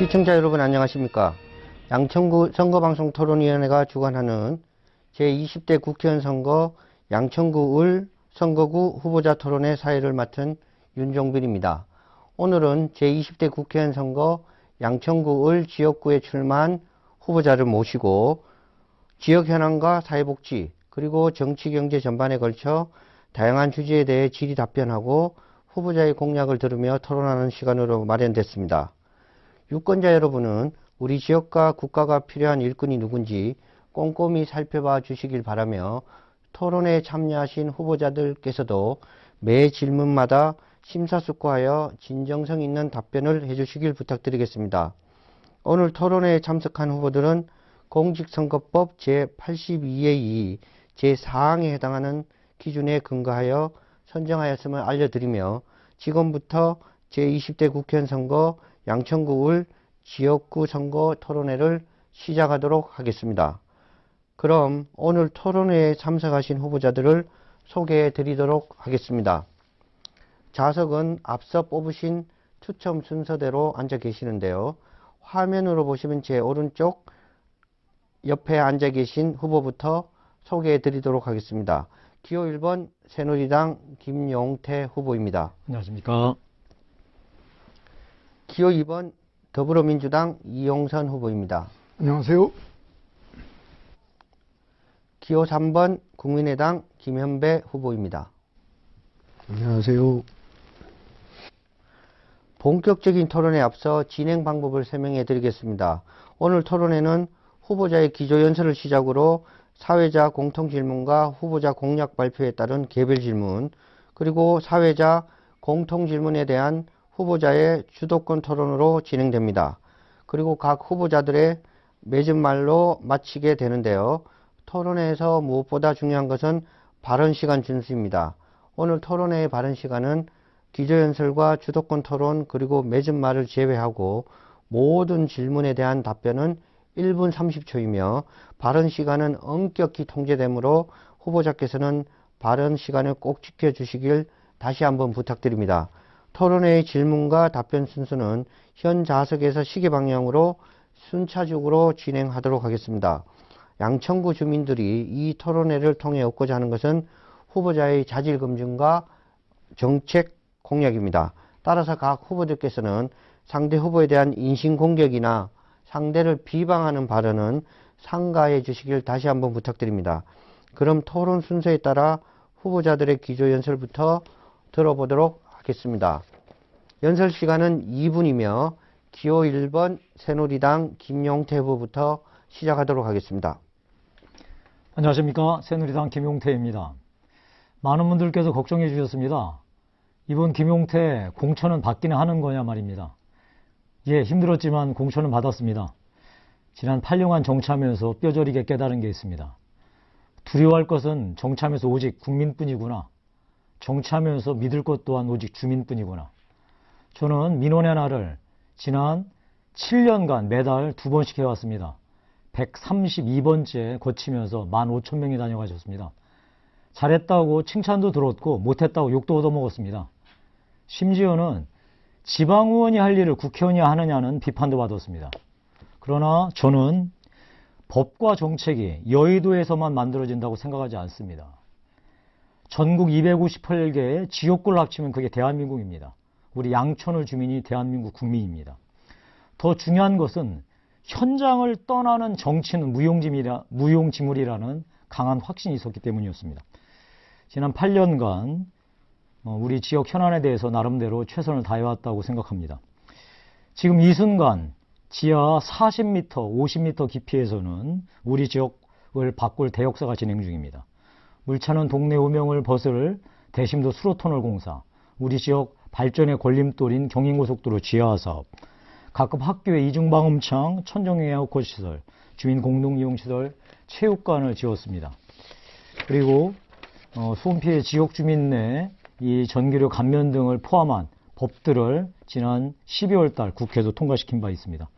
시청자 여러분 안녕하십니까. 양천구 선거방송 토론위원회가 주관하는 제20대 국회의원 선거 양천구 을 선거구 후보자 토론회 사회를 맡은 윤종빈입니다. 오늘은 제20대 국회의원 선거 양천구 을 지역구에 출마한 후보자를 모시고 지역 현안과 사회복지 그리고 정치 경제 전반에 걸쳐 다양한 주제에 대해 질의 답변하고 후보자의 공약을 들으며 토론하는 시간으로 마련됐습니다. 유권자 여러분은 우리 지역과 국가가 필요한 일꾼이 누군지 꼼꼼히 살펴봐 주시길 바라며 토론회에 참여하신 후보자들께서도 매 질문마다 심사숙고하여 진정성 있는 답변을 해주시길 부탁드리겠습니다. 오늘 토론회에 참석한 후보들은 공직선거법 제82의 2 제4항에 해당하는 기준에 근거하여 선정하였음을 알려드리며 지금부터 제20대 국회의원 선거 양천구 을 지역구 선거 토론회를 시작하도록 하겠습니다. 그럼 오늘 토론회에 참석하신 후보자들을 소개해 드리도록 하겠습니다. 좌석은 앞서 뽑으신 추첨 순서대로 앉아 계시는데요. 화면으로 보시면 제 오른쪽 옆에 앉아 계신 후보부터 소개해 드리도록 하겠습니다. 기호 1번 새누리당 김용태 후보입니다. 안녕하십니까. 기호 2번 더불어민주당 이용선 후보입니다. 안녕하세요. 기호 3번 국민의당 김현배 후보입니다. 안녕하세요. 본격적인 토론에 앞서 진행 방법을 설명해 드리겠습니다. 오늘 토론회는 후보자의 기조연설을 시작으로 사회자 공통질문과 후보자 공약 발표에 따른 개별 질문, 그리고 사회자 공통질문에 대한 후보자의 주도권 토론으로 진행됩니다. 그리고 각 후보자들의 맺은 말로 마치게 되는데요. 토론회에서 무엇보다 중요한 것은 발언시간 준수입니다. 오늘 토론회의 발언시간은 기조연설과 주도권 토론 그리고 맺은 말을 제외하고 모든 질문에 대한 답변은 1분 30초이며 발언시간은 엄격히 통제되므로 후보자께서는 발언시간을 꼭 지켜주시길 다시 한번 부탁드립니다. 토론회의 질문과 답변 순서는 현 좌석에서 시계 방향으로 순차적으로 진행하도록 하겠습니다. 양천구 주민들이 이 토론회를 통해 얻고자 하는 것은 후보자의 자질 검증과 정책 공약입니다. 따라서 각 후보들께서는 상대 후보에 대한 인신공격이나 상대를 비방하는 발언은 삼가해 주시길 다시 한번 부탁드립니다. 그럼 토론 순서에 따라 후보자들의 기조연설부터 들어보도록 하겠습니다. 연설 시간은 2분이며 기호 1번 새누리당 김용태 후보부터 시작하도록 하겠습니다. 안녕하십니까. 새누리당 김용태입니다. 많은 분들께서 걱정해 주셨습니다. 이번 김용태 공천은 받기는 하는 거냐 말입니다. 예, 힘들었지만 공천은 받았습니다. 지난 8년간 정치하면서 뼈저리게 깨달은 게 있습니다. 두려워할 것은 정치하면서 오직 국민뿐이구나. 정치하면서 믿을 것 또한 오직 주민뿐이구나. 저는 민원의 날을 지난 7년간 매달 2번씩 해왔습니다. 132번째 거치면서 15,000명이 다녀가셨습니다. 잘했다고 칭찬도 들었고 못했다고 욕도 얻어먹었습니다. 심지어는 지방의원이 할 일을 국회의원이 하느냐는 비판도 받았습니다. 그러나 저는 법과 정책이 여의도에서만 만들어진다고 생각하지 않습니다. 전국 258개의 지역구를 합치면 그게 대한민국입니다. 우리 양천을 주민이 대한민국 국민입니다. 더 중요한 것은 현장을 떠나는 정치는 무용지물이라는 강한 확신이 있었기 때문이었습니다. 지난 8년간 우리 지역 현안에 대해서 나름대로 최선을 다해왔다고 생각합니다. 지금 이 순간 지하 40m, 50m 깊이에서는 우리 지역을 바꿀 대역사가 진행 중입니다. 물차는 동네 오명을 벗을 대심도 수로터널 공사, 우리 지역 발전의 걸림돌인 경인고속도로 지하사업, 각급 학교의 이중방음창, 천정용 에어컨 시설, 주민 공동이용시설, 체육관을 지었습니다. 그리고 수온피해 지역 주민 내 이 전기료 감면 등을 포함한 법들을 지난 12월 달 국회에서 통과시킨 바 있습니다.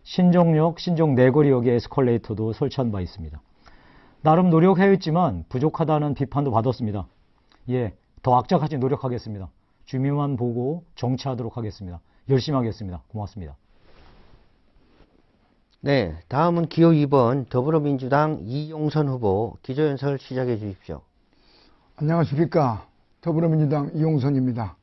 신정역, 신정 내거리역의 에스컬레이터도 설치한 바 있습니다. 나름 노력해왔지만 부족하다는 비판도 받았습니다. 예, 더 악착같이 노력하겠습니다. 주민만 보고 정치하도록 하겠습니다. 열심히 하겠습니다. 고맙습니다. 네, 다음은 기호 2번 더불어민주당 이용선 후보 기조연설 시작해 주십시오. 안녕하십니까. 더불어민주당 이용선입니다.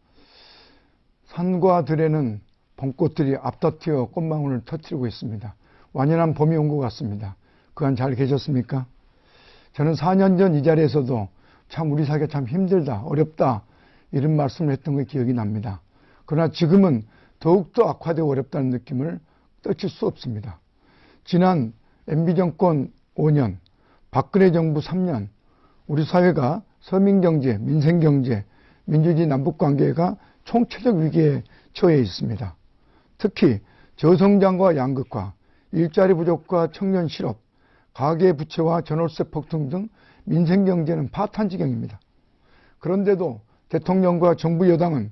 산과 들에는 봄꽃들이 앞다투어 꽃망울을 터뜨리고 있습니다. 완연한 봄이 온 것 같습니다. 그간 잘 계셨습니까? 저는 4년 전 이 자리에서도 참 우리 사회가 참 힘들다, 어렵다 이런 말씀을 했던 게 기억이 납니다. 그러나 지금은 더욱더 악화되고 어렵다는 느낌을 떨칠 수 없습니다. 지난 MB정권 5년, 박근혜 정부 3년, 우리 사회가 서민경제, 민생경제, 민주주의 남북관계가 총체적 위기에 처해 있습니다. 특히 저성장과 양극화, 일자리 부족과 청년 실업, 가계부채와 전월세 폭등 등 민생경제는 파탄 지경입니다. 그런데도 대통령과 정부 여당은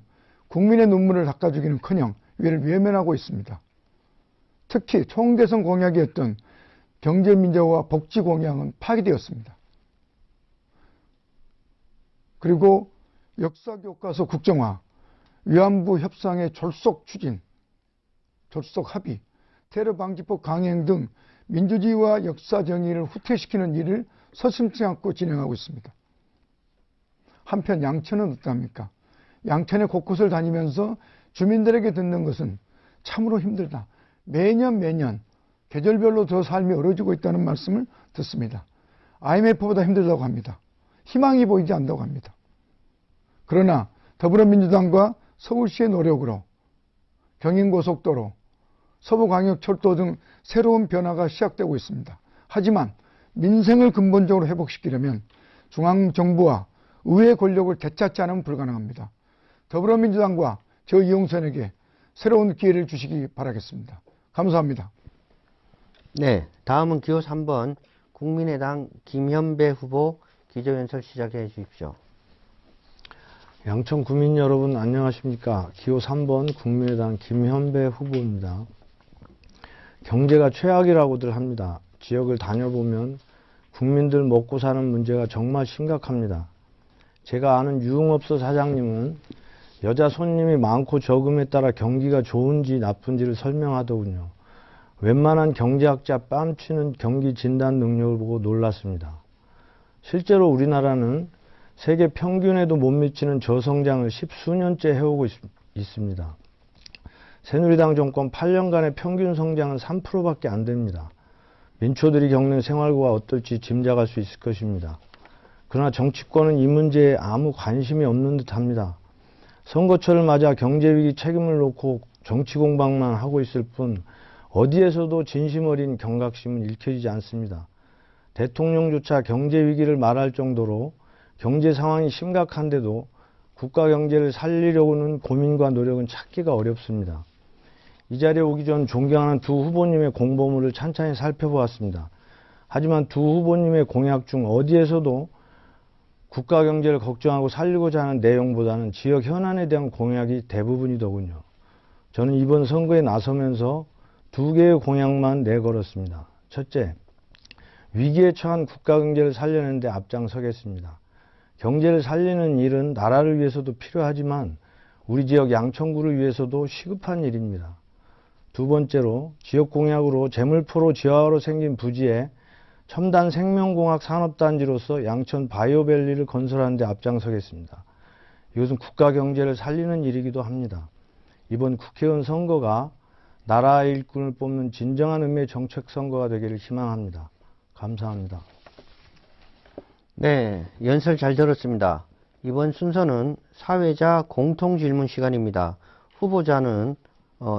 국민의 눈물을 닦아주기는커녕 이를 외면하고 있습니다. 특히 총대선 공약이었던 경제민주화 복지 공약은 파기되었습니다. 그리고 역사교과서 국정화, 위안부 협상의 졸속 추진, 졸속 합의, 테러방지법 강행 등 민주주의와 역사 정의를 후퇴시키는 일을 서슴지 않고 진행하고 있습니다. 한편 양천은 어떡합니까? 양천의 곳곳을 다니면서 주민들에게 듣는 것은 참으로 힘들다. 매년 계절별로 더 삶이 어려지고 있다는 말씀을 듣습니다. IMF보다 힘들다고 합니다. 희망이 보이지 않는다고 합니다. 그러나 더불어민주당과 서울시의 노력으로 경인고속도로, 서부광역철도 등 새로운 변화가 시작되고 있습니다. 하지만 민생을 근본적으로 회복시키려면 중앙정부와 의회 권력을 되찾지 않으면 불가능합니다. 더불어민주당과 저 이용선에게 새로운 기회를 주시기 바라겠습니다. 감사합니다. 네, 다음은 기호 3번 국민의당 김현배 후보 기조연설 시작해 주십시오. 양천 구민 여러분 안녕하십니까. 기호 3번 국민의당 김현배 후보입니다. 경제가 최악이라고들 합니다. 지역을 다녀보면 국민들 먹고 사는 문제가 정말 심각합니다. 제가 아는 유흥업소 사장님은 여자 손님이 많고 적음에 따라 경기가 좋은지 나쁜지를 설명하더군요. 웬만한 경제학자 뺨치는 경기 진단 능력을 보고 놀랐습니다. 실제로 우리나라는 세계 평균에도 못 미치는 저성장을 10수년째 해오고 있습니다. 새누리당 정권 8년간의 평균 성장은 3%밖에 안 됩니다. 민초들이 겪는 생활고가 어떨지 짐작할 수 있을 것입니다. 그러나 정치권은 이 문제에 아무 관심이 없는 듯합니다. 선거철을 맞아 경제위기 책임을 놓고 정치 공방만 하고 있을 뿐 어디에서도 진심 어린 경각심은 읽혀지지 않습니다. 대통령조차 경제위기를 말할 정도로 경제 상황이 심각한데도 국가 경제를 살리려고는 고민과 노력은 찾기가 어렵습니다. 이 자리에 오기 전 존경하는 두 후보님의 공보물을 찬찬히 살펴보았습니다. 하지만 두 후보님의 공약 중 어디에서도 국가 경제를 걱정하고 살리고자 하는 내용보다는 지역 현안에 대한 공약이 대부분이더군요. 저는 이번 선거에 나서면서 두 개의 공약만 내걸었습니다. 첫째, 위기에 처한 국가 경제를 살려내는 데 앞장서겠습니다. 경제를 살리는 일은 나라를 위해서도 필요하지만 우리 지역 양천구를 위해서도 시급한 일입니다. 두 번째로 지역 공약으로 재물포로 지하화로 생긴 부지에 첨단 생명공학 산업단지로서 양천 바이오밸리를 건설하는 데 앞장서겠습니다. 이것은 국가 경제를 살리는 일이기도 합니다. 이번 국회의원 선거가 나라의 일꾼을 뽑는 진정한 의미의 정책 선거가 되기를 희망합니다. 감사합니다. 네, 연설 잘 들었습니다. 이번 순서는 사회자 공통질문 시간입니다. 후보자는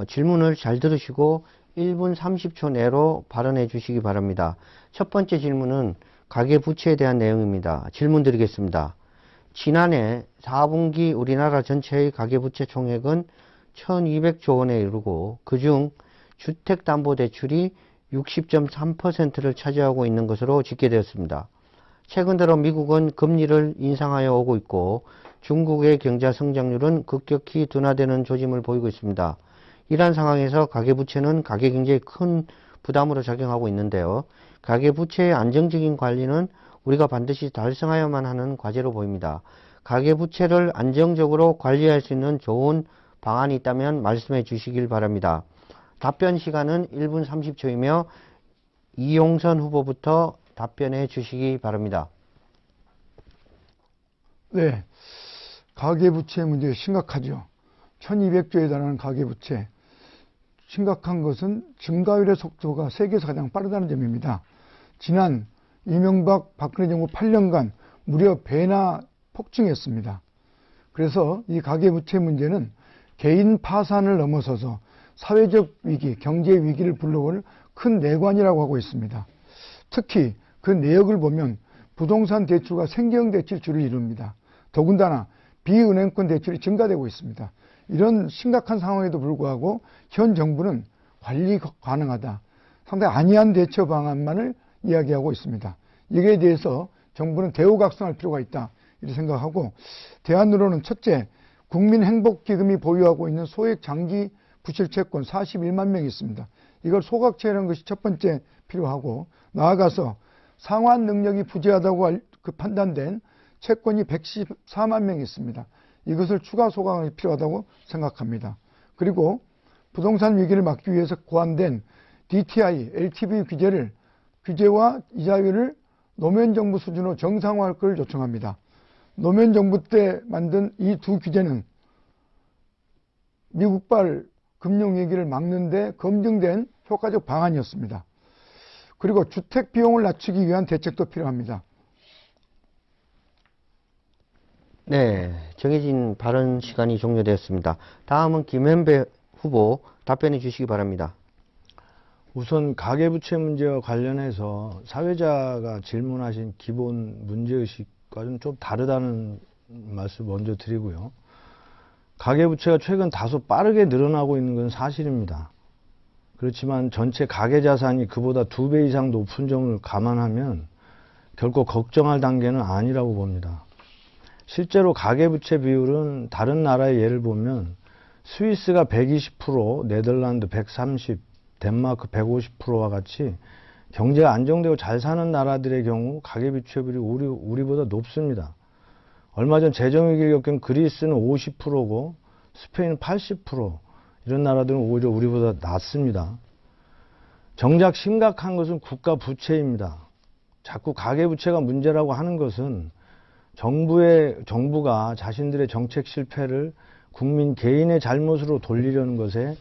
질문을 잘 들으시고 1분 30초 내로 발언해 주시기 바랍니다. 첫 번째 질문은 가계부채에 대한 내용입니다. 질문 드리겠습니다. 지난해 4분기 우리나라 전체의 가계부채 총액은 1200조 원에 이르고 그중 주택담보대출이 60.3%를 차지하고 있는 것으로 집계되었습니다. 최근 들어 미국은 금리를 인상하여 오고 있고 중국의 경제 성장률은 급격히 둔화되는 조짐을 보이고 있습니다. 이러한 상황에서 가계부채는 가계경제에 큰 부담으로 작용하고 있는데요. 가계부채의 안정적인 관리는 우리가 반드시 달성하여야만 하는 과제로 보입니다. 가계부채를 안정적으로 관리할 수 있는 좋은 방안이 있다면 말씀해 주시길 바랍니다. 답변 시간은 1분 30초이며 이용선 후보부터 답변해 주시기 바랍니다. 네, 가계부채 문제 심각하죠. 1200조에 달하는 가계부채. 심각한 것은 증가율의 속도가 세계에서 가장 빠르다는 점입니다. 지난 이명박 박근혜 정부 8년간 무려 배나 폭증했습니다. 그래서 이 가계부채 문제는 개인 파산을 넘어서서 사회적 위기, 경제 위기를 불러올 큰 내관이라고 하고 있습니다. 특히 그 내역을 보면 부동산 대출과 생계형 대출 주를 이룹니다. 더군다나 비은행권 대출이 증가되고 있습니다. 이런 심각한 상황에도 불구하고 현 정부는 관리 가능하다, 상당히 안이한 대처 방안만을 이야기하고 있습니다. 여기에 대해서 정부는 대우각성할 필요가 있다 이렇게 생각하고, 대안으로는 첫째, 국민행복기금이 보유하고 있는 소액 장기 부실채권 41만 명이 있습니다. 이걸 소각채라는 것이 첫 번째 필요하고, 나아가서 상환 능력이 부재하다고 판단된 채권이 114만 명이 있습니다. 이것을 추가 소각이 필요하다고 생각합니다. 그리고 부동산 위기를 막기 위해서 고안된 DTI, LTV 규제와 이자율을 노무현정부 수준으로 정상화할 것을 요청합니다. 노무현정부 때 만든 이 두 규제는 미국발 금융위기를 막는 데 검증된 효과적 방안이었습니다. 그리고 주택 비용을 낮추기 위한 대책도 필요합니다. 네, 정해진 발언 시간이 종료되었습니다. 다음은 김현배 후보 답변해 주시기 바랍니다. 우선 가계부채 문제와 관련해서 사회자가 질문하신 기본 문제의식과는 좀 다르다는 말씀 먼저 드리고요. 가계부채가 최근 다소 빠르게 늘어나고 있는 건 사실입니다. 그렇지만 전체 가계자산이 그보다 2배 이상 높은 점을 감안하면 결코 걱정할 단계는 아니라고 봅니다. 실제로 가계부채 비율은 다른 나라의 예를 보면 스위스가 120%, 네덜란드 130%, 덴마크 150%와 같이 경제가 안정되고 잘 사는 나라들의 경우 가계부채 비율이 우리보다 높습니다. 얼마 전 재정위기를 겪은 그리스는 50%고 스페인은 80%, 이런 나라들은 오히려 우리보다 낮습니다. 정작 심각한 것은 국가 부채입니다. 자꾸 가계부채가 문제라고 하는 것은 정부가 자신들의 정책 실패를 국민 개인의 잘못으로 돌리려는 것에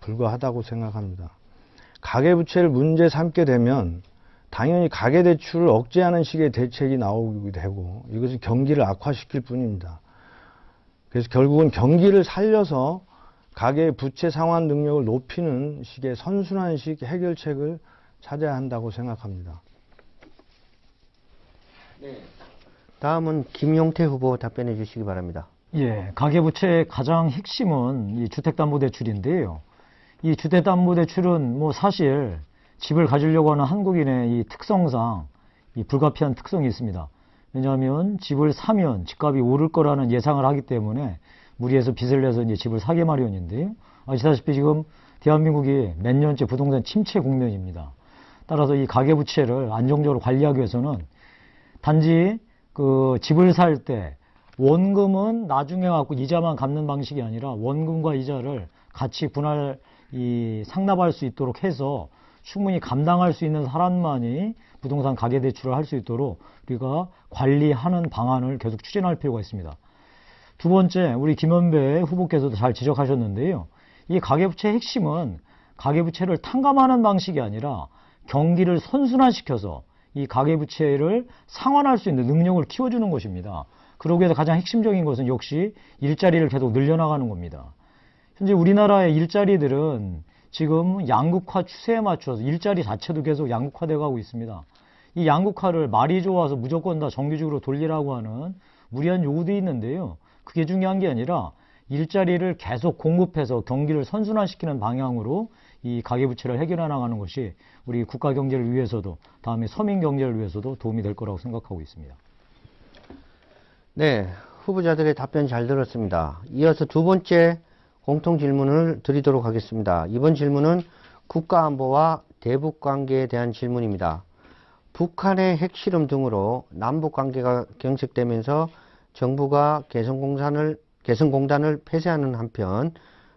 불과하다고 생각합니다. 가계부채를 문제 삼게 되면 당연히 가계대출을 억제하는 식의 대책이 나오게 되고, 이것은 경기를 악화시킬 뿐입니다. 그래서 결국은 경기를 살려서 가계의 부채 상환 능력을 높이는 식의 선순환식 해결책을 찾아야 한다고 생각합니다. 다음은 김용태 후보 답변해 주시기 바랍니다. 예, 가계부채의 가장 핵심은 이 주택담보대출인데요. 이 주택담보대출은 뭐 사실 집을 가지려고 하는 한국인의 이 특성상 이 불가피한 특성이 있습니다. 왜냐하면 집을 사면 집값이 오를 거라는 예상을 하기 때문에 무리해서 빚을 내서 이제 집을 사게 마련인데요. 아시다시피 지금 대한민국이 몇 년째 부동산 침체 국면입니다. 따라서 이 가계부채를 안정적으로 관리하기 위해서는 단지 그 집을 살 때 원금은 나중에 갖고 이자만 갚는 방식이 아니라 원금과 이자를 같이 상납할 수 있도록 해서 충분히 감당할 수 있는 사람만이 부동산 가계대출을 할 수 있도록 우리가 관리하는 방안을 계속 추진할 필요가 있습니다. 두 번째, 우리 김현배 후보께서도 잘 지적하셨는데요. 이 가계부채의 핵심은 가계부채를 탕감하는 방식이 아니라 경기를 선순환시켜서 이 가계부채를 상환할 수 있는 능력을 키워주는 것입니다. 그러기 위해서 가장 핵심적인 것은 역시 일자리를 계속 늘려나가는 겁니다. 현재 우리나라의 일자리들은 지금 양극화 추세에 맞춰서 일자리 자체도 계속 양극화되어 가고 있습니다. 이 양극화를 말이 좋아서 무조건 다 정규직으로 돌리라고 하는 무리한 요구도 있는데요. 그게 중요한 게 아니라 일자리를 계속 공급해서 경기를 선순환시키는 방향으로 이 가계부채를 해결해 나가는 것이 우리 국가 경제를 위해서도 다음에 서민 경제를 위해서도 도움이 될 거라고 생각하고 있습니다. 네, 후보자들의 답변 잘 들었습니다. 이어서 두 번째 공통 질문을 드리도록 하겠습니다. 이번 질문은 국가안보와 대북관계에 대한 질문입니다. 북한의 핵실험 등으로 남북관계가 경색되면서 정부가 개성공단을 폐쇄하는 한편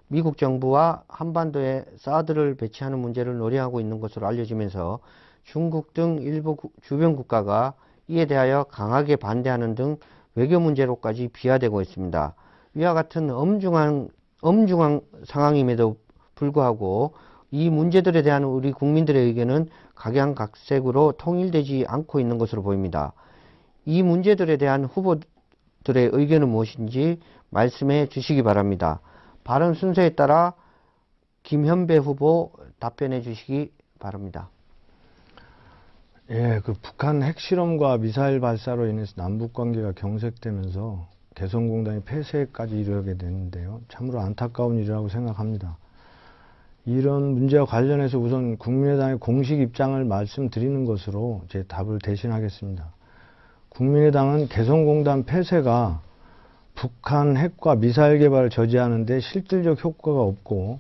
미국 정부와 한반도에 사드를 배치하는 문제를 논의하고 있는 것으로 알려지면서 중국 등 일부 주변 국가가 이에 대하여 강하게 반대하는 등 외교 문제로까지 비화되고 있습니다. 위와 같은 엄중한 상황임에도 불구하고 이 문제들에 대한 우리 국민들의 의견은 각양각색으로 통일되지 않고 있는 것으로 보입니다. 이 문제들에 대한 후보들의 의견은 무엇인지 말씀해 주시기 바랍니다. 발언 순서에 따라 김현배 후보 답변해 주시기 바랍니다. 예, 그 북한 핵실험과 미사일 발사로 인해서 남북 관계가 경색되면서 개성공단이 폐쇄까지 이르게 됐는데요. 참으로 안타까운 일이라고 생각합니다. 이런 문제와 관련해서 우선 국민의당의 공식 입장을 말씀드리는 것으로 제 답을 대신하겠습니다. 국민의당은 개성공단 폐쇄가 북한 핵과 미사일 개발을 저지하는 데 실질적 효과가 없고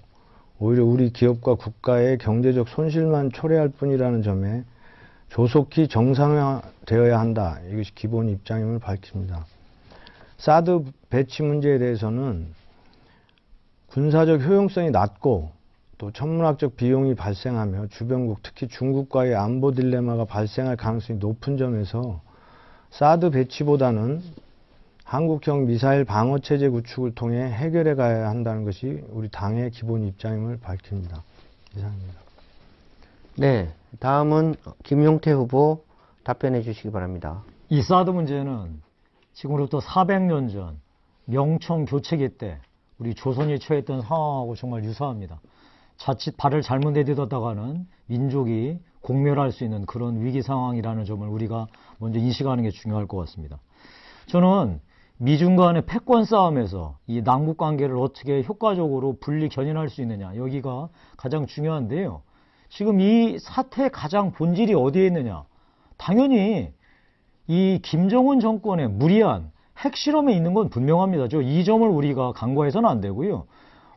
오히려 우리 기업과 국가의 경제적 손실만 초래할 뿐이라는 점에 조속히 정상화되어야 한다. 이것이 기본 입장임을 밝힙니다. 사드 배치 문제에 대해서는 군사적 효용성이 낮고 또 천문학적 비용이 발생하며 주변국 특히 중국과의 안보 딜레마가 발생할 가능성이 높은 점에서 사드 배치보다는 한국형 미사일 방어체제 구축을 통해 해결해 가야 한다는 것이 우리 당의 기본 입장임을 밝힙니다. 이상입니다. 네, 다음은 김용태 후보 답변해 주시기 바랍니다. 이 사드 문제는 지금으로부터 400년 전 명청 교체기 때 우리 조선이 처했던 상황하고 정말 유사합니다. 자칫 발을 잘못 내딛었다가는 민족이 공멸할 수 있는 그런 위기 상황이라는 점을 우리가 먼저 인식하는 게 중요할 것 같습니다. 저는 미중 간의 패권 싸움에서 이 남북 관계를 어떻게 효과적으로 분리 견인할 수 있느냐, 여기가 가장 중요한데요. 지금 이 사태의 가장 본질이 어디에 있느냐? 당연히 이 김정은 정권의 무리한 핵실험에 있는 건 분명합니다. 이 점을 우리가 간과해서는 안 되고요.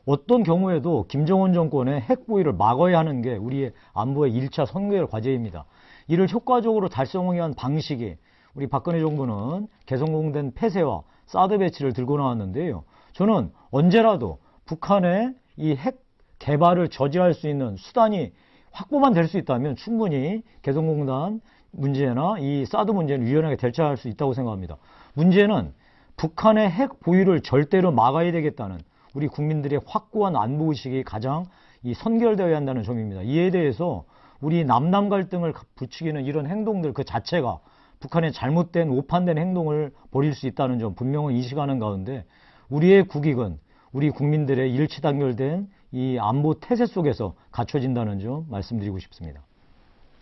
어떤 경우에도 김정은 정권의 핵 보유를 막아야 하는 게 우리의 안보의 1차 선결 과제입니다. 이를 효과적으로 달성하기 위한 방식이 우리 박근혜 정부는 개성공단 폐쇄와 사드 배치를 들고 나왔는데요. 저는 언제라도 북한의 이 핵 개발을 저지할 수 있는 수단이 확보만 될 수 있다면 충분히 개성공단 문제나 이 사드 문제는 유연하게 대처할 수 있다고 생각합니다. 문제는 북한의 핵 보유를 절대로 막아야 되겠다는 우리 국민들의 확고한 안보의식이 가장 이 선결되어야 한다는 점입니다. 이에 대해서 우리 남남 갈등을 부추기는 이런 행동들 그 자체가 북한의 잘못된 오판된 행동을 벌일 수 있다는 점 분명히 인식하는 가운데 우리의 국익은 우리 국민들의 일치 단결된 이 안보 태세 속에서 갖춰진다는 점 말씀드리고 싶습니다.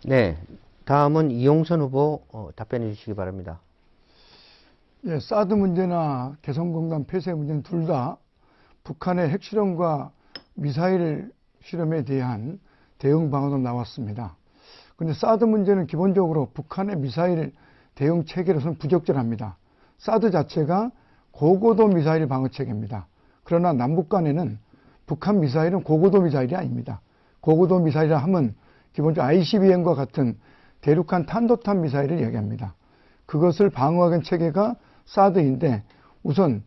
네, 다음은 이용선 후보 답변해 주시기 바랍니다. 예, 사드 문제나 개성공단 폐쇄 문제는 둘 다 북한의 핵실험과 미사일 실험에 대한 대응 방안도 나왔습니다. 그런데 사드 문제는 기본적으로 북한의 미사일 대응 체계로서는 부적절합니다. 사드 자체가 고고도 미사일 방어 체계입니다. 그러나 남북 간에는 북한 미사일은 고고도 미사일이 아닙니다. 고고도 미사일이라 하면 기본적으로 ICBM과 같은 대륙간 탄도탄 미사일을 이야기합니다. 그것을 방어하는 체계가 사드인데 우선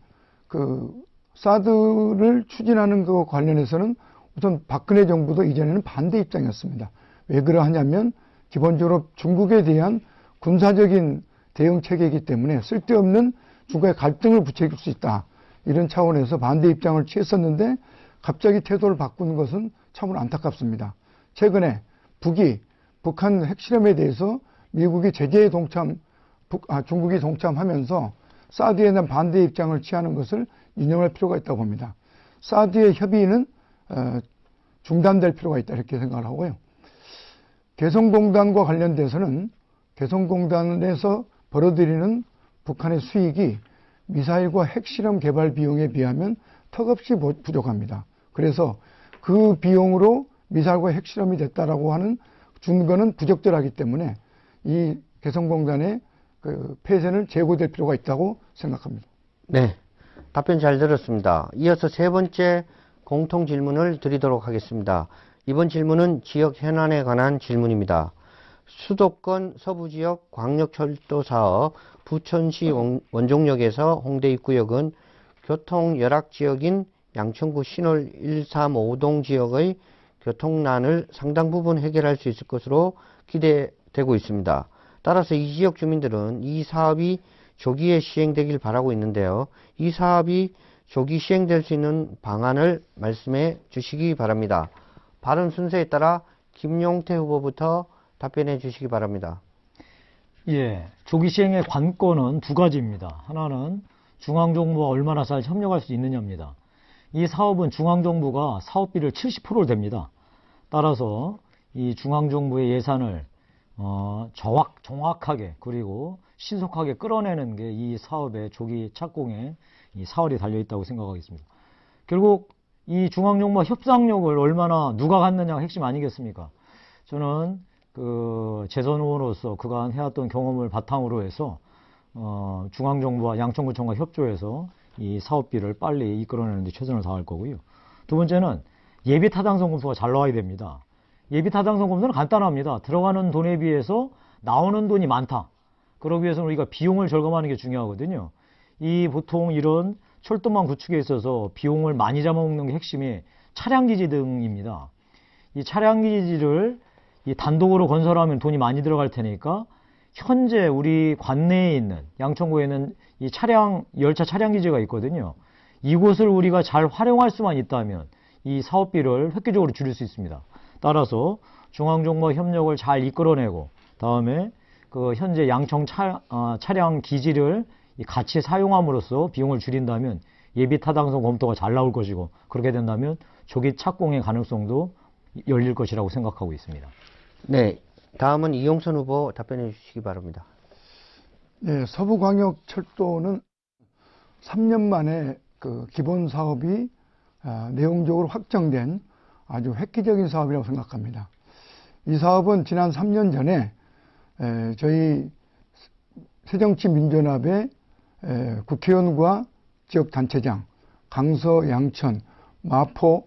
그 사드를 추진하는 것 관련해서는 우선 박근혜 정부도 이전에는 반대 입장이었습니다. 왜 그러하냐면 기본적으로 중국에 대한 군사적인 대응 체계이기 때문에 쓸데없는 중국의 갈등을 부추길 수 있다. 이런 차원에서 반대 입장을 취했었는데 갑자기 태도를 바꾸는 것은 참으로 안타깝습니다. 최근에 북이 북한 핵실험에 대해서 미국이 제재에 중국이 동참하면서 사드에 대한 반대 입장을 취하는 것을 인정할 필요가 있다고 봅니다. 사드의 협의는 중단될 필요가 있다 이렇게 생각을 하고요. 개성공단과 관련돼서는 개성공단에서 벌어들이는 북한의 수익이 미사일과 핵실험 개발 비용에 비하면 턱없이 부족합니다. 그래서 그 비용으로 미사일과 핵실험이 됐다라고 하는 증거는 부적절하기 때문에 이 개성공단의 그 폐쇄는 재고될 필요가 있다고 생각합니다. 네, 답변 잘 들었습니다. 이어서 세 번째 공통 질문을 드리도록 하겠습니다. 이번 질문은 지역 현안에 관한 질문입니다. 수도권 서부지역 광역철도 사업 부천시 원종역에서 홍대 입구역은 교통 열악 지역인 양천구 신월 135동 지역의 교통난을 상당 부분 해결할 수 있을 것으로 기대되고 있습니다. 따라서 이 지역 주민들은 이 사업이 조기에 시행되길 바라고 있는데요. 이 사업이 조기 시행될 수 있는 방안을 말씀해 주시기 바랍니다. 발언 순서에 따라 김용태 후보부터 답변해 주시기 바랍니다. 예, 조기 시행의 관건은 두 가지입니다. 하나는 중앙정부와 얼마나 잘 협력할 수 있느냐입니다. 이 사업은 중앙정부가 사업비를 70%를 댑니다. 따라서 이 중앙정부의 예산을 정확하게 그리고 신속하게 끌어내는 게 이 사업의 조기 착공에 이 사활이 달려있다고 생각하겠습니다. 결국 이 중앙정부와 협상력을 얼마나 누가 갖느냐가 핵심 아니겠습니까? 저는 재선 의원으로서 그간 해왔던 경험을 바탕으로 해서 중앙정부와 양천구청과 협조해서 이 사업비를 빨리 이끌어내는 데 최선을 다할 거고요. 두 번째는 예비타당성 검토가 잘 나와야 됩니다. 예비타당성 검토는 간단합니다. 들어가는 돈에 비해서 나오는 돈이 많다. 그러기 위해서는 우리가 비용을 절감하는 게 중요하거든요. 보통 이런 철도망 구축에 있어서 비용을 많이 잡아먹는 게 핵심이 차량기지 등입니다. 이 차량기지를 단독으로 건설하면 돈이 많이 들어갈 테니까 현재 우리 관내에 있는 양천구에는 이 열차 차량기지가 있거든요. 이곳을 우리가 잘 활용할 수만 있다면 이 사업비를 획기적으로 줄일 수 있습니다. 따라서 중앙정부와 협력을 잘 이끌어내고 다음에 현재 양천 차량 기지를 같이 사용함으로써 비용을 줄인다면 예비 타당성 검토가 잘 나올 것이고 그렇게 된다면 조기 착공의 가능성도 열릴 것이라고 생각하고 있습니다. 네, 다음은 이용선 후보 답변해 주시기 바랍니다. 네, 서부광역철도는 3년 만에 기본 사업이 내용적으로 확정된 아주 획기적인 사업이라고 생각합니다. 이 사업은 지난 3년 전에 저희 새정치민주연합의 국회의원과 지역단체장, 강서, 양천, 마포,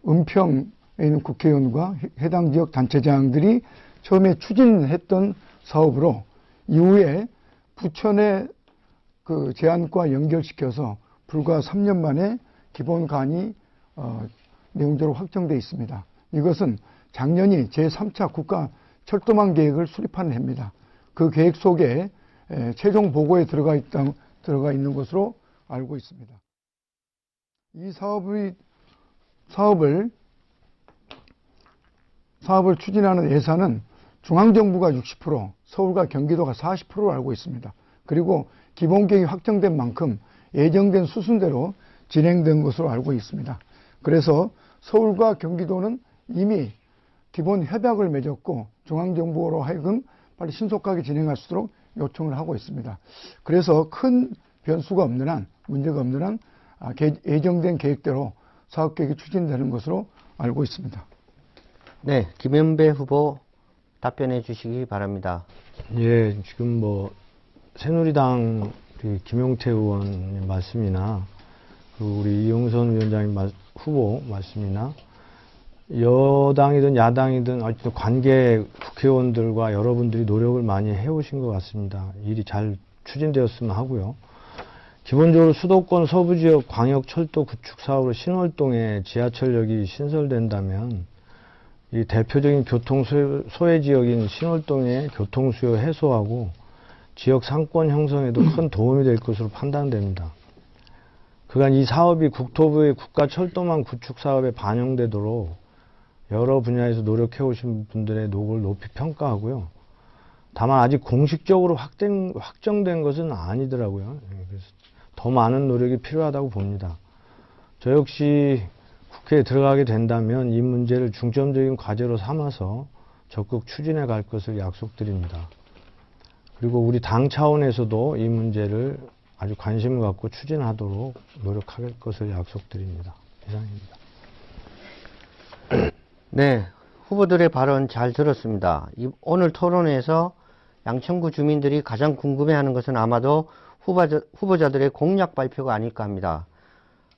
은평에 있는 국회의원과 해당 지역 단체장들이 처음에 추진했던 사업으로 이후에 부천의 제안과 연결시켜서 불과 3년 만에 기본간이 내용적으로 확정되어 있습니다. 이것은 작년이 제3차 국가 철도망 계획을 수립한 해입니다. 그 계획 속에 최종 보고에 들어가 있는 것으로 알고 있습니다. 이 사업을 추진하는 예산은 중앙정부가 60%, 서울과 경기도가 40%로 알고 있습니다. 그리고 기본계획이 확정된 만큼 예정된 수순대로 진행된 것으로 알고 있습니다. 그래서 서울과 경기도는 이미 기본 협약을 맺었고 중앙정부로 하여금 빨리 신속하게 진행할 수 있도록 요청을 하고 있습니다. 그래서 큰 변수가 없는 한, 문제가 없는 한 예정된 계획대로 사업계획이 추진되는 것으로 알고 있습니다. 네, 김현배 후보 답변해 주시기 바랍니다. 예, 지금 새누리당 김용태 의원님 말씀이나 우리 이용선 위원장님 후보 말씀이나 여당이든 야당이든 어쨌든 관계 국회의원들과 여러분들이 노력을 많이 해오신 것 같습니다. 일이 잘 추진되었으면 하고요. 기본적으로 수도권 서부지역 광역철도 구축 사업으로 신월동에 지하철역이 신설된다면 이 대표적인 교통소외 지역인 신월동의 교통수요 해소하고 지역 상권 형성에도 큰 도움이 될 것으로 판단됩니다. 그간 이 사업이 국토부의 국가철도망 구축 사업에 반영되도록 여러 분야에서 노력해 오신 분들의 노고를 높이 평가하고요. 다만 아직 공식적으로 확정된 것은 아니더라고요. 그래서 더 많은 노력이 필요하다고 봅니다. 저 역시 국회에 들어가게 된다면 이 문제를 중점적인 과제로 삼아서 적극 추진해 갈 것을 약속드립니다. 그리고 우리 당 차원에서도 이 문제를 아주 관심을 갖고 추진하도록 노력할 것을 약속드립니다. 이상입니다. 네, 후보들의 발언 잘 들었습니다. 오늘 토론회에서 양천구 주민들이 가장 궁금해하는 것은 아마도 후보자들의 공약 발표가 아닐까 합니다.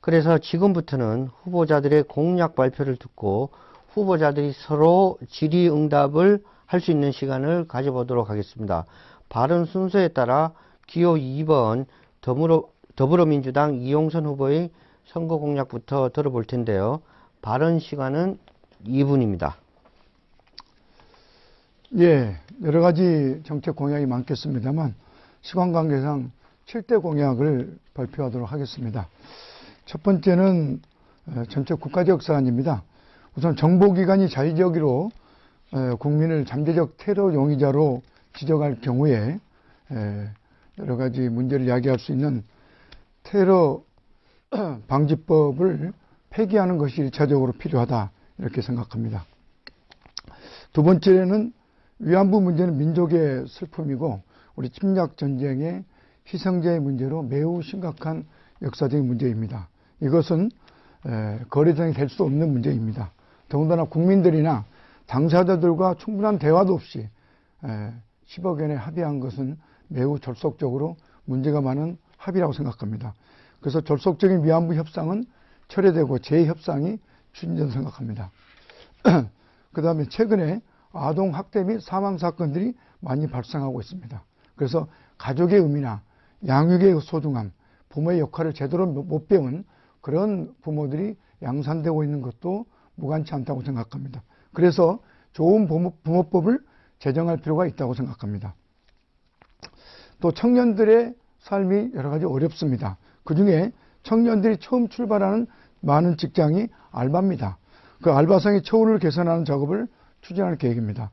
그래서 지금부터는 후보자들의 공약 발표를 듣고 후보자들이 서로 질의응답을 할 수 있는 시간을 가져보도록 하겠습니다. 발언 순서에 따라 기호 2번 더불어민주당 이용선 후보의 선거 공약부터 들어볼 텐데요. 발언 시간은 2분입니다. 예, 여러 가지 정책 공약이 많겠습니다만 시간 관계상 7대 공약을 발표하도록 하겠습니다. 첫 번째는 전체 국가적 사안입니다. 우선 정보기관이 자의적으로 국민을 잠재적 테러 용의자로 지정할 경우에 여러 가지 문제를 야기할 수 있는 테러 방지법을 폐기하는 것이 1차적으로 필요하다 이렇게 생각합니다. 두 번째는 위안부 문제는 민족의 슬픔이고 우리 침략 전쟁의 희생자의 문제로 매우 심각한 역사적인 문제입니다. 이것은 거래장이 될 수 없는 문제입니다. 더군다나 국민들이나 당사자들과 충분한 대화도 없이 10억 원에 합의한 것은 매우 절속적으로 문제가 많은 합의라고 생각합니다. 그래서 절속적인 위안부 협상은 철회되고 재협상이 추진된다고 생각합니다. 그 다음에 최근에 아동학대 및 사망사건들이 많이 발생하고 있습니다. 그래서 가족의 의미나 양육의 소중함, 부모의 역할을 제대로 못 배운 그런 부모들이 양산되고 있는 것도 무관치 않다고 생각합니다. 그래서 좋은 부모법을 제정할 필요가 있다고 생각합니다. 또 청년들의 삶이 여러 가지 어렵습니다. 그중에 청년들이 처음 출발하는 많은 직장이 알바입니다. 그 알바생의 처우를 개선하는 작업을 추진할 계획입니다.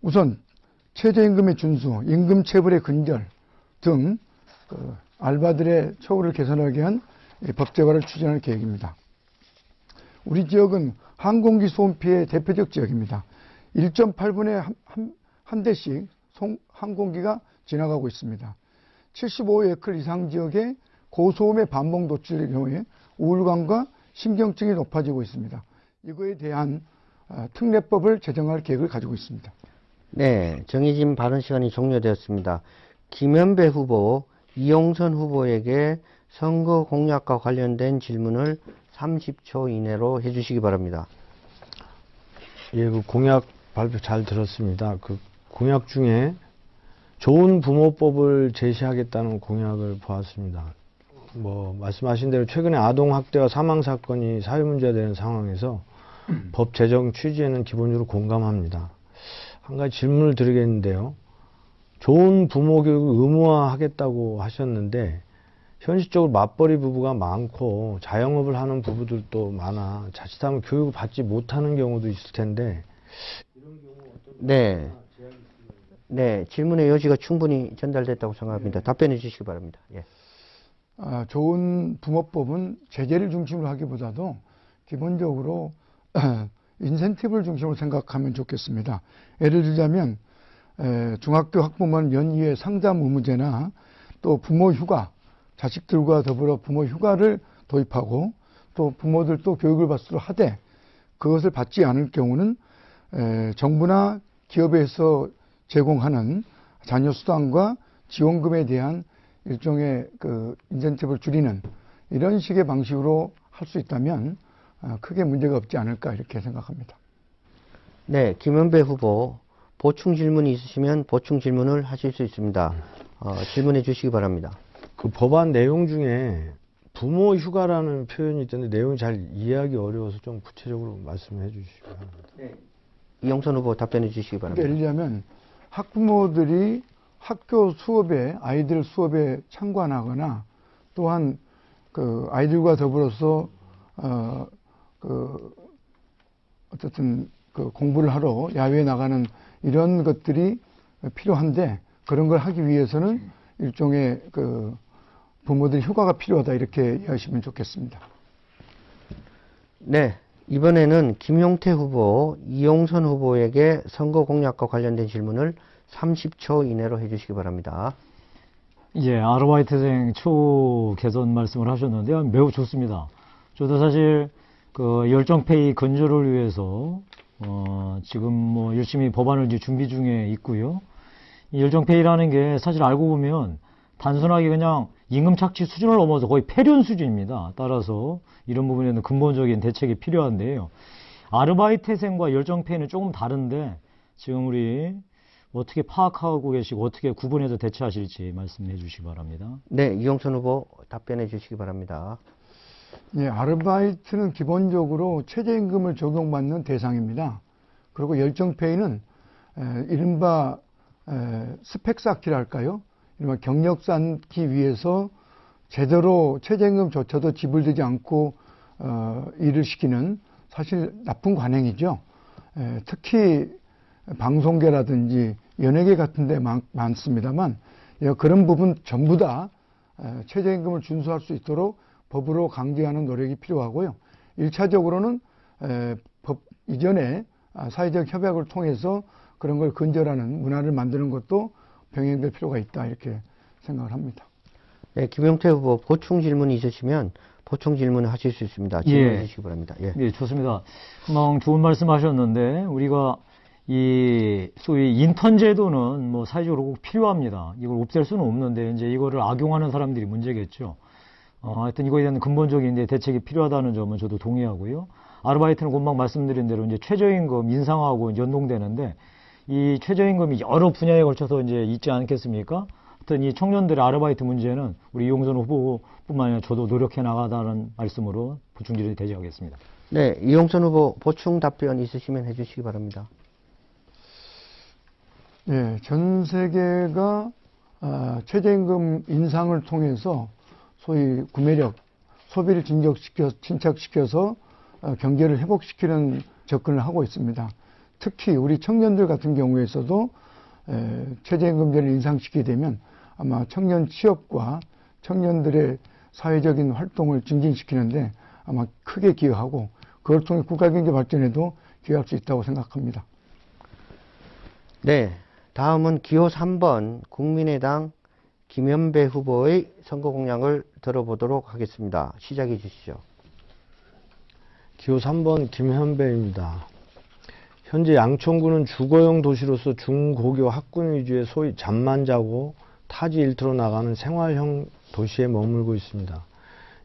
우선 최저임금의 준수, 임금체불의 근절 등 알바들의 처우를 개선하기 위한 법 제화를 추진할 계획입니다. 우리 지역은 항공기 소음 피해 대표적 지역입니다. 1.8분에 한 대씩 항공기가 지나가고 있습니다. 75에클 이상 지역의 고소음의 반복 노출의 경우에 우울감과 신경증이 높아지고 있습니다. 이거에 대한 특례법을 제정할 계획을 가지고 있습니다. 네, 정해진 발언 시간이 종료되었습니다. 김현배 후보, 이용선 후보에게 선거 공약과 관련된 질문을 30초 이내로 해주시기 바랍니다. 예, 그 공약 발표 잘 들었습니다. 그 공약 중에 좋은 부모법을 제시하겠다는 공약을 보았습니다. 말씀하신 대로 최근에 아동학대와 사망사건이 사회문제가 되는 상황에서 법 제정 취지에는 기본적으로 공감합니다. 한 가지 질문을 드리겠는데요. 좋은 부모 교육을 의무화하겠다고 하셨는데 현실적으로 맞벌이 부부가 많고 자영업을 하는 부부들도 많아 자칫하면 교육을 받지 못하는 경우도 있을 텐데 네, 질문의 여지가 충분히 전달됐다고 생각합니다. 답변해 주시기 바랍니다. 예. 좋은 부모법은 제재를 중심으로 하기보다도 기본적으로 인센티브를 중심으로 생각하면 좋겠습니다. 예를 들자면 중학교 학부모는 연이에 상담 의무제나 또 부모 휴가, 자식들과 더불어 부모 휴가를 도입하고 또 부모들도 교육을 받도록 하되 그것을 받지 않을 경우는 정부나 기업에서 제공하는 자녀 수당과 지원금에 대한 일종의 인센티브를 줄이는 이런 식의 방식으로 할 수 있다면 크게 문제가 없지 않을까 이렇게 생각합니다. 네, 김현배 후보, 보충 질문이 있으시면 보충 질문을 하실 수 있습니다. 질문해 주시기 바랍니다. 그 법안 내용 중에 부모 휴가라는 표현이 있던데 내용이 잘 이해하기 어려워서 좀 구체적으로 말씀해 주시기 바랍니다. 네. 이용선 후보 답변해 주시기 바랍니다. 예를 들자면 학부모들이 학교 수업에 아이들 수업에 참관하거나 또한 아이들과 더불어서 어쨌든 공부를 하러 야외에 나가는 이런 것들이 필요한데 그런 걸 하기 위해서는 일종의 부모들 휴가가 필요하다 이렇게 이해하시면 좋겠습니다. 네, 이번에는 김용태 후보, 이용선 후보에게 선거 공약과 관련된 질문을 30초 이내로 해주시기 바랍니다. 예, 아르바이트생 처우 개선 말씀을 하셨는데요. 매우 좋습니다. 저도 사실 열정페이 근절을 위해서 지금 열심히 법안을 이제 준비 중에 있고요. 이 열정페이라는 게 사실 알고 보면 단순하게 그냥 임금 착취 수준을 넘어서 거의 폐륜 수준입니다. 따라서 이런 부분에는 근본적인 대책이 필요한데요. 아르바이트생과 열정페이는 조금 다른데 지금 우리 어떻게 파악하고 계시고 어떻게 구분해서 대처하실지 말씀해 주시기 바랍니다. 네, 이용선 후보 답변해 주시기 바랍니다. 예, 아르바이트는 기본적으로 최저임금을 적용받는 대상입니다. 그리고 열정페이는 이른바 스펙 쌓기랄까요? 이른바 경력 쌓기 위해서 제대로 최저임금조차도 지불되지 않고 일을 시키는 사실 나쁜 관행이죠. 특히 방송계라든지 연예계 같은 데 많습니다만 그런 부분 전부 다 최저임금을 준수할 수 있도록 법으로 강제하는 노력이 필요하고요. 1차적으로는 법 이전에 사회적 협약을 통해서 그런 걸 근절하는 문화를 만드는 것도 병행될 필요가 있다 이렇게 생각을 합니다. 네, 김용태 후보 보충 질문이 있으시면 보충 질문을 하실 수 있습니다. 질문해 주시기 바랍니다. 예. 네, 좋습니다. 금방 좋은 말씀 하셨는데, 우리가 이 소위 인턴 제도는 뭐 사회적으로 꼭 필요합니다. 이걸 없앨 수는 없는데, 이제 이거를 악용하는 사람들이 문제겠죠. 하여튼 이거에 대한 근본적인 대책이 필요하다는 점은 저도 동의하고요. 아르바이트는 금방 말씀드린 대로 이제 최저임금 인상하고 연동되는데, 이 최저임금이 여러 분야에 걸쳐서 이제 있지 않겠습니까? 하여튼 이 청년들의 아르바이트 문제는 우리 이용선 후보뿐만 아니라 저도 노력해 나가다는 말씀으로 보충 질의 대지하겠습니다. 네, 이용선 후보 보충 답변 있으시면 해주시기 바랍니다. 예, 전 세계가 최저임금 인상을 통해서 소위 구매력, 소비를 진척시켜서 경제를 회복시키는 접근을 하고 있습니다. 특히 우리 청년들 같은 경우에서도 최저임금제를 인상시키게 되면 아마 청년 취업과 청년들의 사회적인 활동을 증진시키는데 아마 크게 기여하고 그걸 통해 국가경제 발전에도 기여할 수 있다고 생각합니다. 네, 다음은 기호 3번 국민의당 김현배 후보의 선거 공약을 들어보도록 하겠습니다. 시작해 주시죠. 기호 3번 김현배입니다. 현재 양천구는 주거용 도시로서 중고교 학군 위주의 소위 잠만 자고 타지 일터로 나가는 생활형 도시에 머물고 있습니다.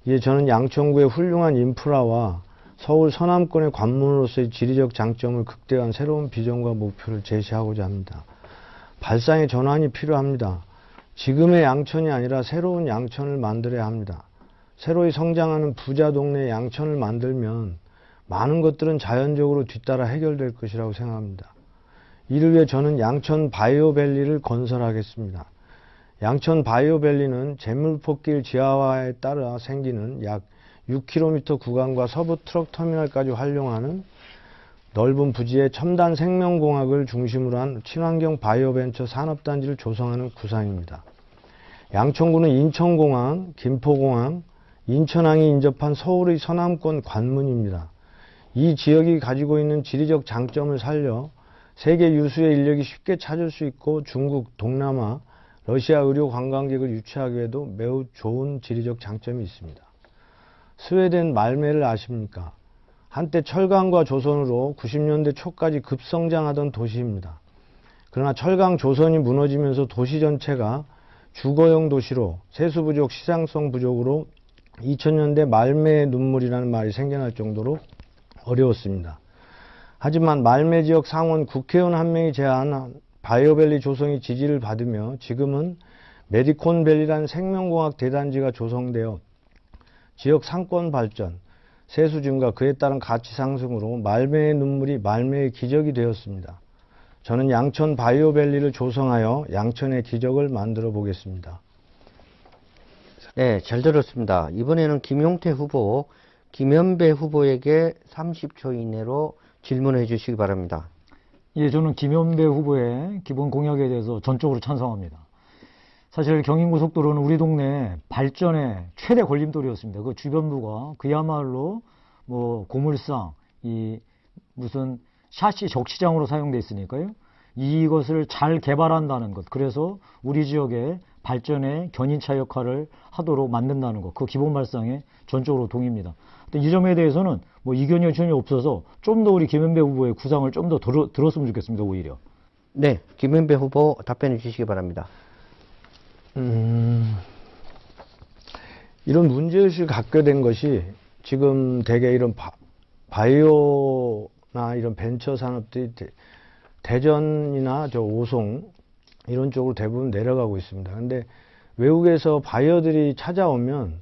이에 저는 양천구의 훌륭한 인프라와 서울 서남권의 관문으로서의 지리적 장점을 극대화한 새로운 비전과 목표를 제시하고자 합니다. 발상의 전환이 필요합니다. 지금의 양천이 아니라 새로운 양천을 만들어야 합니다. 새로이 성장하는 부자 동네 양천을 만들면 많은 것들은 자연적으로 뒤따라 해결될 것이라고 생각합니다. 이를 위해 저는 양천 바이오밸리를 건설하겠습니다. 양천 바이오밸리는 제물포길 지하화에 따라 생기는 약 6km 구간과 서부 트럭 터미널까지 활용하는 넓은 부지에 첨단 생명공학을 중심으로 한 친환경 바이오벤처 산업단지를 조성하는 구상입니다. 양천구는 인천공항, 김포공항, 인천항이 인접한 서울의 서남권 관문입니다. 이 지역이 가지고 있는 지리적 장점을 살려 세계 유수의 인력이 쉽게 찾을 수 있고 중국, 동남아, 러시아 의료 관광객을 유치하기에도 매우 좋은 지리적 장점이 있습니다. 스웨덴 말메를 아십니까? 한때 철강과 조선으로 90년대 초까지 급성장하던 도시입니다. 그러나 철강 조선이 무너지면서 도시 전체가 주거용 도시로 세수 부족, 시장성 부족으로 2000년대 말메의 눈물이라는 말이 생겨날 정도로 어려웠습니다. 하지만 말메 지역 상원 국회의원 한 명이 제안한 바이오밸리 조성이 지지를 받으며 지금은 메디콘밸리라는 생명공학 대단지가 조성되어 지역 상권 발전, 세수 증가, 그에 따른 가치 상승으로 말메의 눈물이 말메의 기적이 되었습니다. 저는 양천 바이오밸리를 조성하여 양천의 기적을 만들어 보겠습니다. 네, 잘 들었습니다. 이번에는 김용태 후보, 김현배 후보에게 30초 이내로 질문해 주시기 바랍니다. 예, 저는 김현배 후보의 기본 공약에 대해서 전적으로 찬성합니다. 사실 경인고속도로는 우리 동네 발전의 최대 걸림돌이었습니다. 그 주변부가 그야말로 뭐 고물상, 이 무슨 샤시 적시장으로 사용돼 있으니까요. 이것을 잘 개발한다는 것, 그래서 우리 지역의 발전의 견인차 역할을 하도록 만든다는 것, 그 기본 발상에 전적으로 동의합니다. 이 점에 대해서는 뭐 이견이 전혀 없어서 좀 더 우리 김현배 후보의 구상을 좀 더 들었으면 좋겠습니다, 오히려. 네, 김현배 후보 답변해 주시기 바랍니다. 이런 문제의식을 갖게 된 것이 지금 대개 이런 바이오나 이런 벤처 산업들이 대전이나 저 오송 이런 쪽으로 대부분 내려가고 있습니다. 근데 외국에서 바이어들이 찾아오면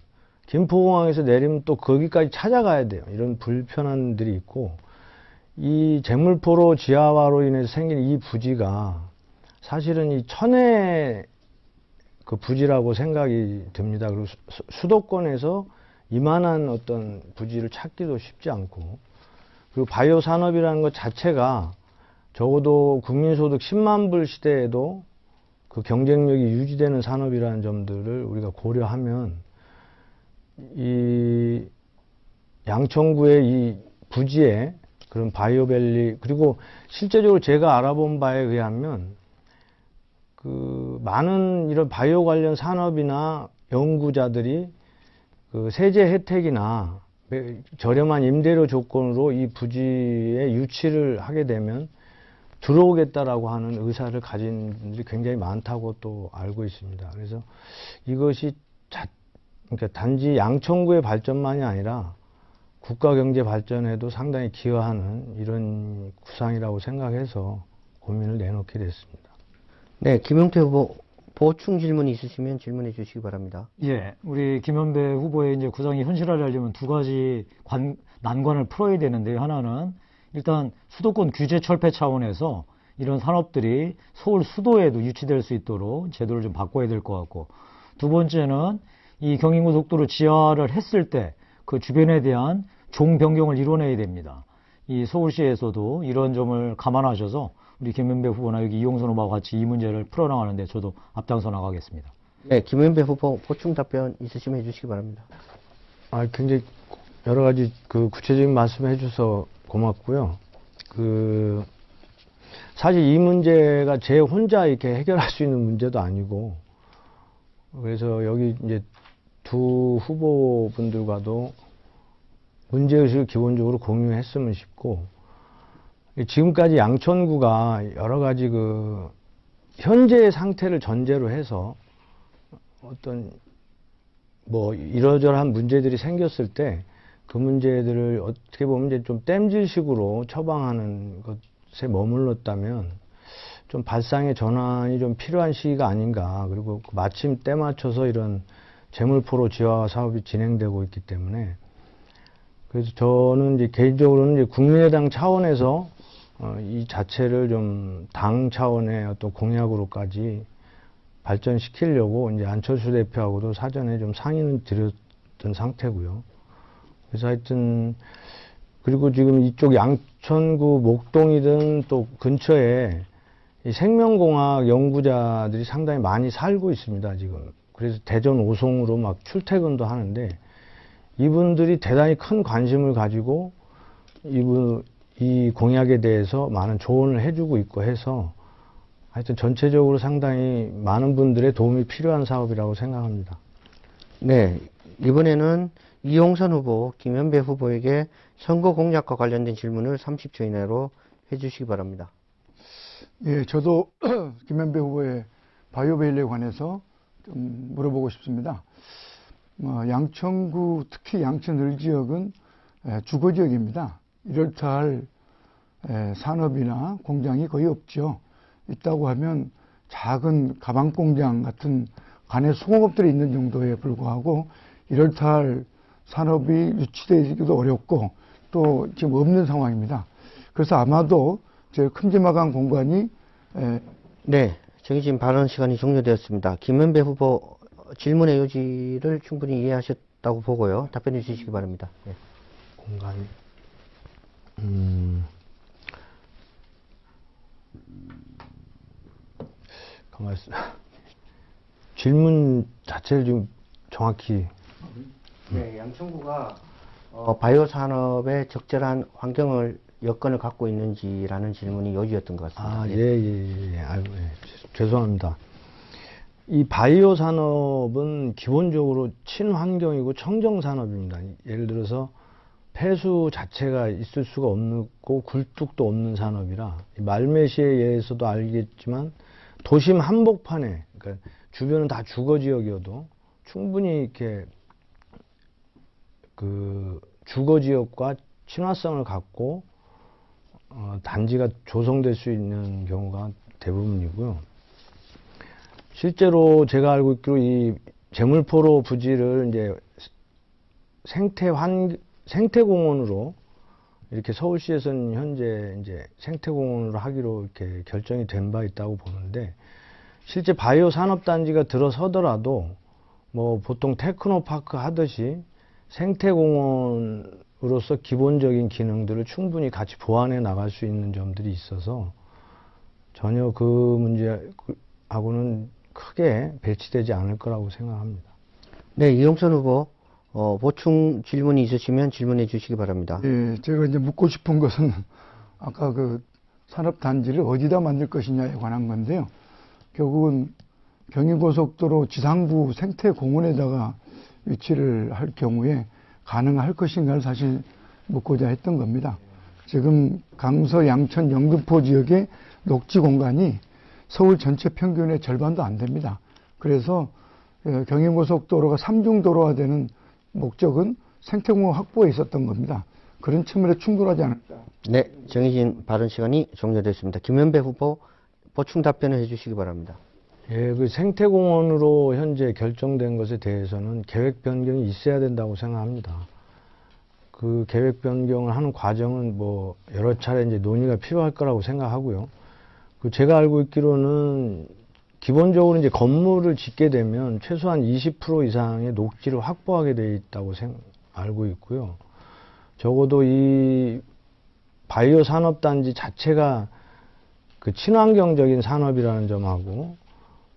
김포공항에서 내리면 또 거기까지 찾아가야 돼요. 이런 불편함들이 있고, 이 제물포로 지하화로 인해서 생긴 이 부지가 사실은 이 천혜 그 부지라고 생각이 듭니다. 그리고 수도권에서 이만한 어떤 부지를 찾기도 쉽지 않고, 그리고 바이오 산업이라는 것 자체가 적어도 국민소득 10만 불 시대에도 그 경쟁력이 유지되는 산업이라는 점들을 우리가 고려하면 이 양천구의 이 부지에 그런 바이오밸리, 그리고 실제적으로 제가 알아본 바에 의하면 그 많은 이런 바이오 관련 산업이나 연구자들이 그 세제 혜택이나 저렴한 임대료 조건으로 이 부지에 유치를 하게 되면 들어오겠다라고 하는 의사를 가진 분들이 굉장히 많다고 또 알고 있습니다. 그래서 이것이 그러니까 단지 양천구의 발전만이 아니라 국가 경제 발전에도 상당히 기여하는 이런 구상이라고 생각해서 고민을 내놓게 됐습니다. 네, 김용태 후보 보충 질문이 있으시면 질문해 주시기 바랍니다. 예, 우리 김현배 후보의 이제 구상이 현실화하려면 두 가지 난관을 풀어야 되는데요. 하나는 일단 수도권 규제 철폐 차원에서 이런 산업들이 서울 수도에도 유치될 수 있도록 제도를 좀 바꿔야 될 것 같고, 두 번째는 이 경인고속도로 지하를 했을 때 그 주변에 대한 종 변경을 이뤄내야 됩니다. 이 서울시에서도 이런 점을 감안하셔서 우리 김현배 후보나 여기 이용선 후보와 같이 이 문제를 풀어나가는데 저도 앞장서 나가겠습니다. 네, 김현배 후보 보충 답변 있으시면 해주시기 바랍니다. 굉장히 여러 가지 그 구체적인 말씀해 주셔서 고맙고요. 사실 이 문제가 제 혼자 이렇게 해결할 수 있는 문제도 아니고, 그래서 여기 이제 두 후보분들과도 문제의식을 기본적으로 공유했으면 싶고, 지금까지 양천구가 여러 가지 그 현재의 상태를 전제로 해서 어떤 뭐 이러저러한 문제들이 생겼을 때 그 문제들을 어떻게 보면 이제 좀 땜질식으로 처방하는 것에 머물렀다면 좀 발상의 전환이 좀 필요한 시기가 아닌가. 그리고 마침 때 맞춰서 이런 제물포로 지하화 사업이 진행되고 있기 때문에, 그래서 저는 이제 개인적으로는 이제 국민의당 차원에서 이 자체를 좀 당 차원의 어떤 공약으로까지 발전시키려고 이제 안철수 대표하고도 사전에 좀 상의는 드렸던 상태고요. 그래서 하여튼, 그리고 지금 이쪽 양천구 목동이든 또 근처에 이 생명공학 연구자들이 상당히 많이 살고 있습니다, 지금. 그래서 대전 오송으로 막 출퇴근도 하는데, 이분들이 대단히 큰 관심을 가지고 이 공약에 대해서 많은 조언을 해주고 있고 해서 하여튼 전체적으로 상당히 많은 분들의 도움이 필요한 사업이라고 생각합니다. 네, 이번에는 이용선 후보, 김현배 후보에게 선거 공약과 관련된 질문을 30초 이내로 해주시기 바랍니다. 예, 저도 김현배 후보의 바이오밸리에 관해서 좀 물어보고 싶습니다. 양천구, 특히 양천을 지역은 주거지역입니다. 이럴다 할 산업이나 공장이 거의 없죠. 있다고 하면 작은 가방공장 같은 간의 수공업들이 있는 정도에 불과하고, 이럴다 할 산업이 유치되기도 어렵고 또 지금 없는 상황입니다. 그래서 아마도 제 큼지막한 공간이 네, 정해진 발언 시간이 종료되었습니다. 김현배 후보 질문의 요지를 충분히 이해하셨다고 보고요. 답변해 주시기 바랍니다. 네. 공간이 가만히 있어. 질문 자체를 좀 정확히. 네, 양천구가 바이오 산업에 적절한 여건을 갖고 있는지라는 질문이 요지였던 것 같습니다. 예. 아이고, 예. 죄송합니다. 이 바이오 산업은 기본적으로 친환경이고 청정 산업입니다. 예를 들어서 폐수 자체가 있을 수가 없고 굴뚝도 없는 산업이라, 말메시에 의해서도 알겠지만 도심 한복판에, 그러니까 주변은 다 주거 지역이어도 충분히 이렇게 그 주거 지역과 친화성을 갖고 단지가 조성될 수 있는 경우가 대부분이고요. 실제로 제가 알고 있기로 이 제물포로 부지를 이제 생태공원으로 이렇게 서울시에서는 현재 이제 생태공원으로 하기로 이렇게 결정이 된 바 있다고 보는데, 실제 바이오 산업단지가 들어서더라도 뭐 보통 테크노파크 하듯이 생태공원으로서 기본적인 기능들을 충분히 같이 보완해 나갈 수 있는 점들이 있어서 전혀 그 문제하고는 크게 배치되지 않을 거라고 생각합니다. 네, 이용선 후보, 보충 질문이 있으시면 질문해 주시기 바랍니다. 예, 제가 이제 묻고 싶은 것은 아까 그 산업단지를 어디다 만들 것이냐에 관한 건데요. 결국은 경인고속도로 지상부 생태공원에다가 위치를 할 경우에 가능할 것인가를 사실 묻고자 했던 겁니다. 지금 강서, 양천, 영등포 지역의 녹지 공간이 서울 전체 평균의 절반도 안 됩니다. 그래서 경인고속도로가 삼중도로가 되는 목적은 생태공원 확보에 있었던 겁니다. 그런 측면에 충분하지 않을까. 네, 정해진 발언 시간이 종료됐습니다. 김현배 후보, 보충 답변을 해주시기 바랍니다. 예, 그 생태공원으로 현재 결정된 것에 대해서는 계획 변경이 있어야 된다고 생각합니다. 그 계획 변경을 하는 과정은 뭐 여러 차례 이제 논의가 필요할 거라고 생각하고요. 그 제가 알고 있기로는 기본적으로 이제 건물을 짓게 되면 최소한 20% 이상의 녹지를 확보하게 돼 있다고 알고 있고요. 적어도 이 바이오 산업단지 자체가 그 친환경적인 산업이라는 점하고,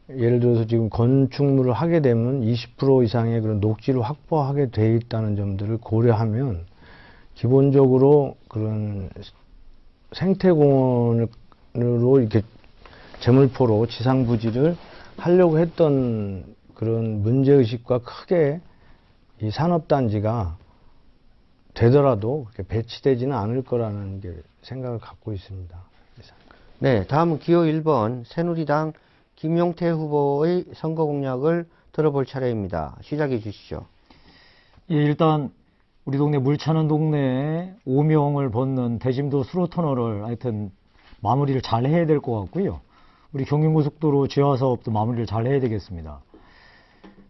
예를 들어서 지금 건축물을 하게 되면 20% 이상의 그런 녹지를 확보하게 돼 있다는 점들을 고려하면 기본적으로 그런 생태공원으로 이렇게 재물포로 지상부지를 하려고 했던 그런 문제의식과 크게 이 산업단지가 되더라도 그렇게 배치되지는 않을 거라는 게 생각을 갖고 있습니다. 네, 다음은 기호 1번 새누리당 김용태 후보의 선거 공약을 들어볼 차례입니다. 시작해 주시죠. 예, 일단 우리 동네 물차는 동네에 오명을 벗는 대심도 수로 터널을 하여튼 마무리를 잘 해야 될 것 같고요. 우리 경인고속도로 지하 사업도 마무리를 잘 해야 되겠습니다.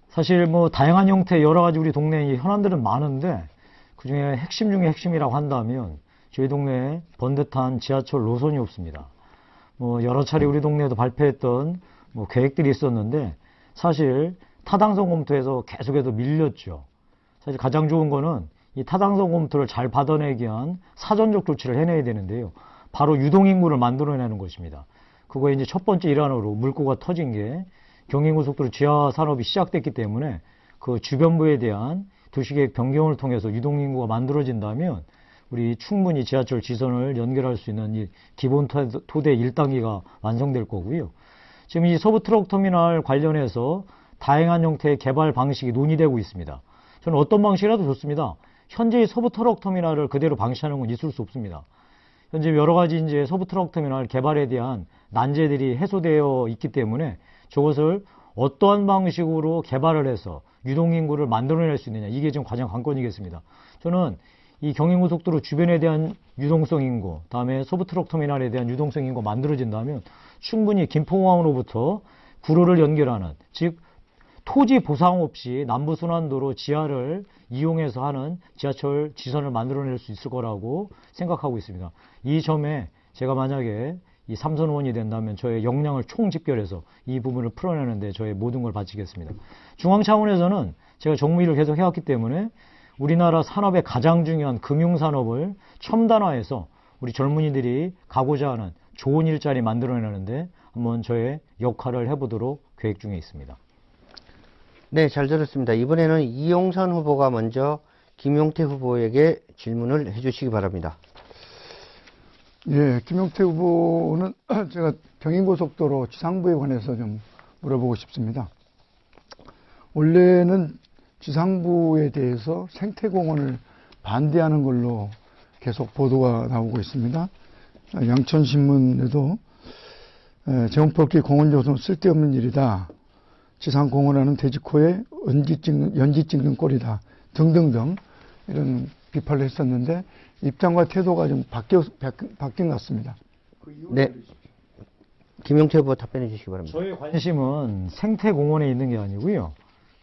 사실 뭐 다양한 형태 여러 가지 우리 동네에 현안들은 많은데, 그 중에 핵심 중에 핵심이라고 한다면 저희 동네에 번듯한 지하철 노선이 없습니다. 뭐 여러 차례 우리 동네에도 발표했던 뭐 계획들이 있었는데, 사실 타당성 검토에서 계속해서 밀렸죠. 사실 가장 좋은 거는 이 타당성 검토를 잘 받아내기 위한 사전적 조치를 해내야 되는데요. 바로 유동인구를 만들어내는 것입니다. 그거의 이제 첫 번째 일환으로 물꼬가 터진 게 경인고속도로 지하 산업이 시작됐기 때문에 그 주변부에 대한 도시계획 변경을 통해서 유동인구가 만들어진다면 우리 충분히 지하철 지선을 연결할 수 있는 이 기본 토대 1단계가 완성될 거고요. 지금 이 서부 트럭터미널 관련해서 다양한 형태의 개발 방식이 논의되고 있습니다. 저는 어떤 방식이라도 좋습니다. 현재의 서부 트럭터미널을 그대로 방치하는 건 있을 수 없습니다. 현재 여러 가지 이제 서부 트럭터미널 개발에 대한 난제들이 해소되어 있기 때문에 저것을 어떠한 방식으로 개발을 해서 유동인구를 만들어낼 수 있느냐, 이게 지금 가장 관건이겠습니다. 저는 이 경인고속도로 주변에 대한 유동성 인구, 다음에 서부 트럭터미널에 대한 유동성 인구가 만들어진다면 충분히 김포공항으로부터 구로를 연결하는, 즉 토지 보상 없이 남부순환도로 지하를 이용해서 하는 지하철 지선을 만들어낼 수 있을 거라고 생각하고 있습니다. 이 점에 제가 만약에 이 삼선 의원이 된다면 저의 역량을 총집결해서 이 부분을 풀어내는데 저의 모든 걸 바치겠습니다. 중앙 차원에서는 제가 정무위를 계속 해왔기 때문에 우리나라 산업의 가장 중요한 금융산업을 첨단화해서 우리 젊은이들이 가고자 하는 좋은 일자리 만들어내는데 한번 저의 역할을 해보도록 계획 중에 있습니다. 네, 잘 들었습니다. 이번에는 이용선 후보가 먼저 김용태 후보에게 질문을 해주시기 바랍니다. 예, 김용태 후보는 제가 경인고속도로 지상부에 관해서 좀 물어보고 싶습니다. 원래는 지상부에 대해서 생태공원을 반대하는 걸로 계속 보도가 나오고 있습니다. 양천신문에도 제목뽑기 공원조성 쓸데없는 일이다, 지상공원하는 돼지코에 연지 찍는 꼴이다 등등등 이런 비판을 했었는데 입장과 태도가 좀 바뀐 것 같습니다. 네, 김용태 후보 답변해 주시기 바랍니다. 저의 관심은 생태공원에 있는 게 아니고요.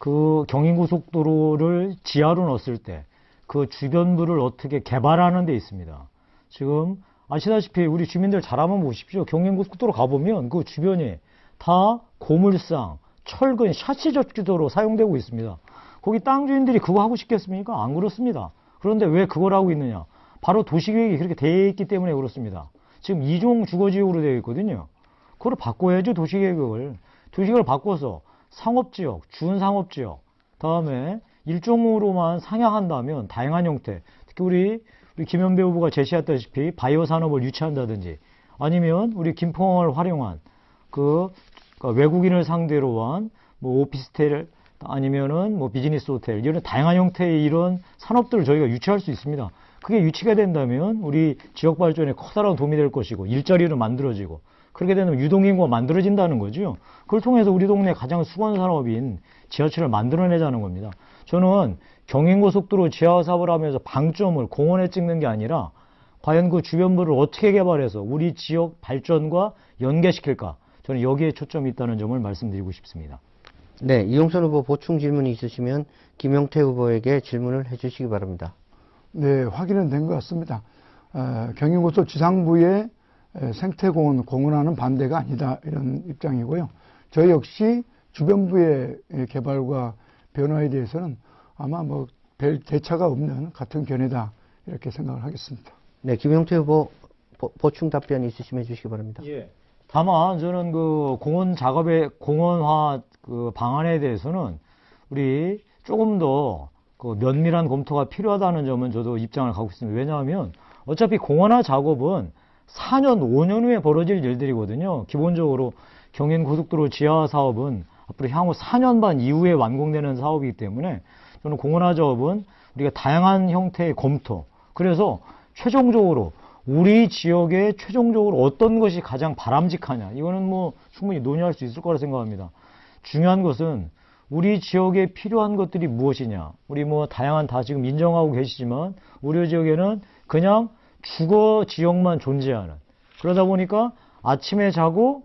그 경인고속도로를 지하로 넣었을 때 그 주변부를 어떻게 개발하는 데 있습니다. 지금 아시다시피 우리 주민들 잘 한번 보십시오. 경인고속도로 가보면 그 주변이 다 고물상, 철근, 샤시 접기도로 사용되고 있습니다. 거기 땅 주인들이 그거 하고 싶겠습니까? 안 그렇습니다. 그런데 왜 그걸 하고 있느냐? 바로 도시계획이 그렇게 되어 있기 때문에 그렇습니다. 지금 2종 주거지역으로 되어 있거든요. 그걸 바꿔야죠, 도시계획을. 도시계획을 바꿔서 상업지역, 준상업지역, 다음에 일종으로만 상향한다면 다양한 형태, 특히 우리 김현배 후보가 제시했다시피 바이오 산업을 유치한다든지, 아니면 우리 김포항을 활용한 그러니까 외국인을 상대로 한 뭐 오피스텔 아니면은 뭐 비즈니스 호텔 이런 다양한 형태의 이런 산업들을 저희가 유치할 수 있습니다. 그게 유치가 된다면 우리 지역 발전에 커다란 도움이 될 것이고 일자리를 만들어지고 그렇게 되면 유동인구가 만들어진다는 거죠. 그걸 통해서 우리 동네 가장 수건 산업인 지하철을 만들어내자는 겁니다. 저는 경인고속도로 지하 사업을 하면서 방점을 공원에 찍는 게 아니라 과연 그 주변부를 어떻게 개발해서 우리 지역 발전과 연계시킬까? 저는 여기에 초점이 있다는 점을 말씀드리고 싶습니다. 네, 이용선 후보 보충 질문이 있으시면 김용태 후보에게 질문을 해주시기 바랍니다. 네, 확인은 된 것 같습니다. 경인고속 지상부의 생태공원 공원화는 반대가 아니다 이런 입장이고요. 저희 역시 주변부의 개발과 변화에 대해서는 아마 뭐 별 대차가 없는 같은 견해다 이렇게 생각을 하겠습니다. 네, 김용태 후보 보충 답변 있으시면 해주시기 바랍니다. 예. 다만 저는 그 공원 작업의 공원화 그 방안에 대해서는 우리 조금 더 그 면밀한 검토가 필요하다는 점은 저도 입장을 갖고 있습니다. 왜냐하면 어차피 공원화 작업은 4년, 5년 후에 벌어질 일들이거든요. 기본적으로 경인고속도로 지하 사업은 앞으로 향후 4년 반 이후에 완공되는 사업이기 때문에 저는 공원화 작업은 우리가 다양한 형태의 검토, 그래서 최종적으로 우리 지역에 최종적으로 어떤 것이 가장 바람직하냐, 이거는 뭐 충분히 논의할 수 있을 거라 생각합니다. 중요한 것은 우리 지역에 필요한 것들이 무엇이냐. 우리 뭐 다양한 다 지금 인정하고 계시지만 우리 지역에는 그냥 주거 지역만 존재하는, 그러다 보니까 아침에 자고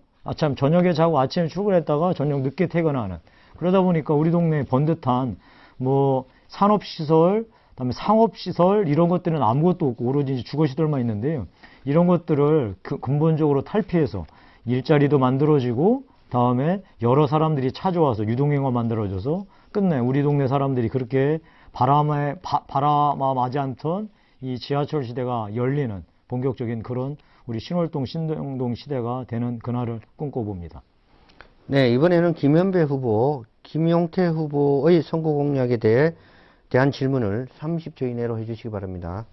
저녁에 자고 아침에 출근했다가 저녁 늦게 퇴근하는, 그러다 보니까 우리 동네에 번듯한 뭐 산업시설, 그다음에 상업시설 이런 것들은 아무것도 없고 오로지 주거시설만 있는데요. 이런 것들을 근본적으로 탈피해서 일자리도 만들어지고 다음에 여러 사람들이 찾아와서 유동인구가 만들어져서 끝내 우리 동네 사람들이 그렇게 바람하지 않던 이 지하철 시대가 열리는 본격적인 그런 우리 신월동 신동동 시대가 되는 그날을 꿈꿔봅니다. 네, 이번에는 김현배 후보, 김용태 후보의 선거 공약에 대한 질문을 30초 이내로 해주시기 바랍니다.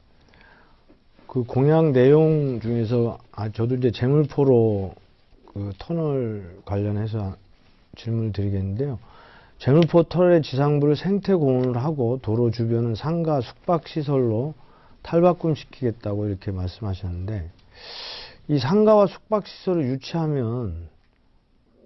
그 공약 내용 중에서 저도 이제 재물포로 그 터널 관련해서 질문을 드리겠는데요. 재물포 터널의 지상부를 생태공원을 하고 도로 주변은 상가 숙박시설로 탈바꿈시키겠다고 이렇게 말씀하셨는데, 이 상가와 숙박시설을 유치하면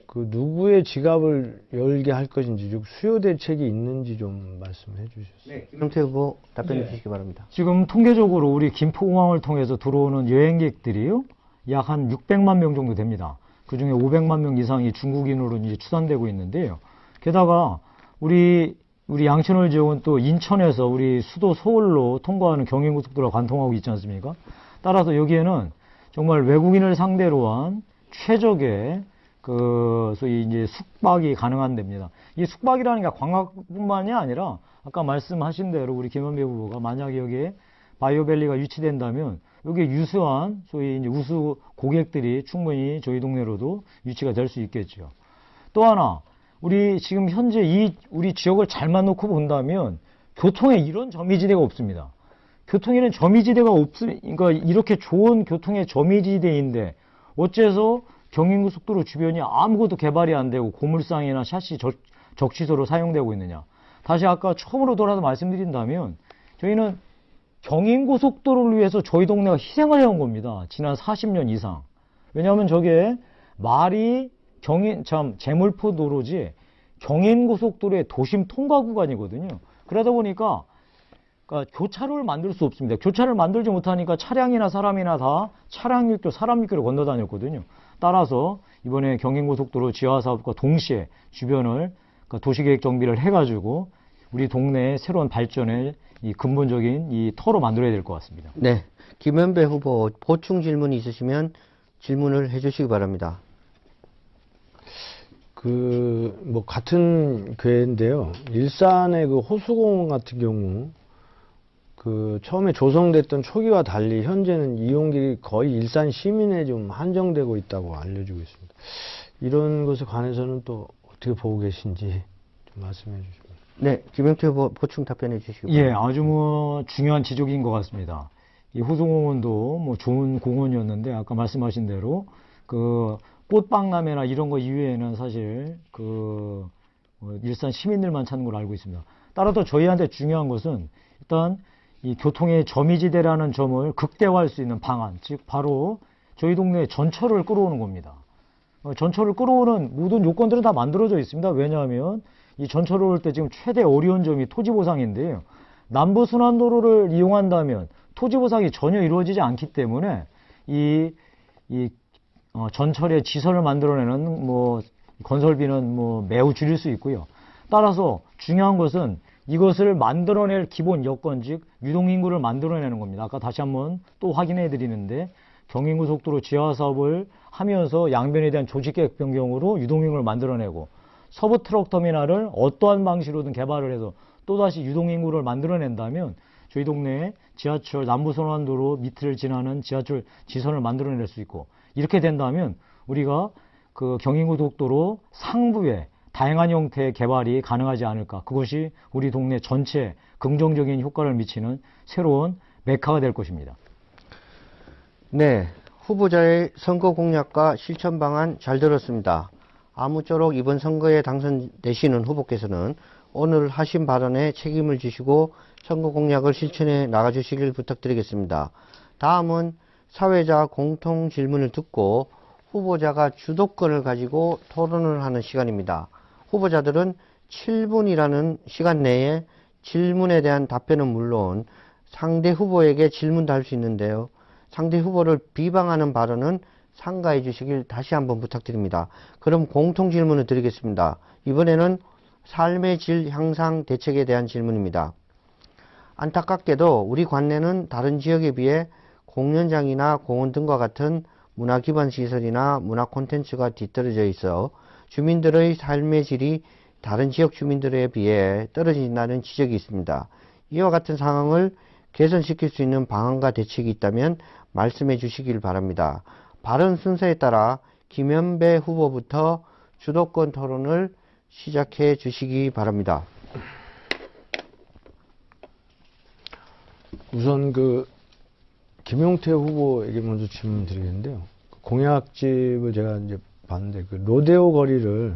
그 누구의 지갑을 열게 할 것인지, 즉 수요 대책이 있는지 좀 말씀해 주셨어요. 네, 김용태 후보 답변해 주시기 바랍니다. 지금 통계적으로 우리 김포공항을 통해서 들어오는 여행객들이요, 약 한 600만 명 정도 됩니다. 그 중에 500만 명 이상이 중국인으로 이제 추산되고 있는데요. 게다가 우리 양천월 지역은 또 인천에서 우리 수도 서울로 통과하는 경인고속도로가 관통하고 있지 않습니까? 따라서 여기에는 정말 외국인을 상대로 한 최적의 소위 이제 숙박이 가능한 데입니다. 이 숙박이라는 게 관광뿐만이 아니라 아까 말씀하신 대로 우리 김현배 후보가 만약에 여기에 바이오밸리가 유치된다면 여기에 유수한 소위 이제 우수 고객들이 충분히 저희 동네로도 유치가 될 수 있겠죠. 또 하나, 우리 지금 현재 우리 지역을 잘만 놓고 본다면 교통에 이런 점이지대가 없습니다. 교통에는 점이지대가 그러니까 이렇게 좋은 교통의 점이지대인데 어째서 경인고속도로 주변이 아무것도 개발이 안 되고 고물상이나 샤시 적시소로 사용되고 있느냐. 다시 아까 처음으로 돌아서 말씀드린다면 저희는 경인고속도로를 위해서 저희 동네가 희생을 해온 겁니다. 지난 40년 이상. 왜냐하면 저게 말이 재물포 도로지 경인고속도로의 도심 통과 구간이거든요. 그러다 보니까 교차로를 만들 수 없습니다. 교차로를 만들지 못하니까 차량이나 사람이나 다 차량 육교, 사람 육교를 건너 다녔거든요. 따라서 이번에 경인고속도로 지하 사업과 동시에 주변을 그러니까 도시계획 정비를 해가지고 우리 동네의 새로운 발전의 이 근본적인 이 터로 만들어야 될 것 같습니다. 네, 김현배 후보 보충 질문이 있으시면 질문을 해주시기 바랍니다. 뭐 같은 궤인데요. 일산의 그 호수공원 같은 경우 처음에 조성됐던 초기와 달리 현재는 이용길이 거의 일산 시민에 좀 한정되고 있다고 알려지고 있습니다. 이런 것에 관해서는 또 어떻게 보고 계신지 좀 말씀해 주시면. 네, 김영태 후보 보충 답변해 주시기 예, 바랍니다. 아주 뭐 중요한 지적인 것 같습니다. 이 호수공원도 뭐 좋은 공원이었는데 아까 말씀하신 대로 그 꽃박람회나 이런 거 이외에는 사실 일산 시민들만 찾는 걸로 알고 있습니다. 따라서 저희한테 중요한 것은 일단 이 교통의 점이지대라는 점을 극대화할 수 있는 방안, 즉 바로 저희 동네에 전철을 끌어오는 겁니다. 전철을 끌어오는 모든 요건들은 다 만들어져 있습니다. 왜냐하면 이 전철을 올 때 지금 최대 어려운 점이 토지 보상인데요. 남부순환도로를 이용한다면 토지 보상이 전혀 이루어지지 않기 때문에 전철의 지선을 만들어내는 건설비는 매우 줄일 수 있고요. 따라서 중요한 것은 이것을 만들어낼 기본 여건, 즉 유동인구를 만들어내는 겁니다. 아까 다시 한번 또 확인해 드리는데 경인고속도로 지하 사업을 하면서 양변에 대한 조직계획 변경으로 유동인구를 만들어내고 서부 트럭 터미널을 어떠한 방식으로든 개발을 해서 또다시 유동인구를 만들어낸다면 저희 동네에 지하철 남부순환도로 밑을 지나는 지하철 지선을 만들어낼 수 있고, 이렇게 된다면 우리가 그 경인고속도로 상부에 다양한 형태의 개발이 가능하지 않을까. 그것이 우리 동네 전체에 긍정적인 효과를 미치는 새로운 메카가 될 것입니다. 네, 후보자의 선거 공약과 실천 방안 잘 들었습니다. 아무쪼록 이번 선거에 당선되시는 후보께서는 오늘 하신 발언에 책임을 지시고 선거 공약을 실천해 나가주시길 부탁드리겠습니다. 다음은 사회자 공통 질문을 듣고 후보자가 주도권을 가지고 토론을 하는 시간입니다. 후보자들은 7분이라는 시간 내에 질문에 대한 답변은 물론 상대 후보에게 질문도 할 수 있는데요. 상대 후보를 비방하는 발언은 삼가해 주시길 다시 한번 부탁드립니다. 그럼 공통 질문을 드리겠습니다. 이번에는 삶의 질 향상 대책에 대한 질문입니다. 안타깝게도 우리 관내는 다른 지역에 비해 공연장이나 공원 등과 같은 문화 기반 시설이나 문화 콘텐츠가 뒤떨어져 있어 주민들의 삶의 질이 다른 지역 주민들에 비해 떨어진다는 지적이 있습니다. 이와 같은 상황을 개선시킬 수 있는 방안과 대책이 있다면 말씀해 주시길 바랍니다. 발언 순서에 따라 김현배 후보부터 주도권 토론을 시작해 주시기 바랍니다. 우선 김용태 후보에게 먼저 질문 드리겠는데요. 공약집을 제가 이제 봤는데 로데오 거리를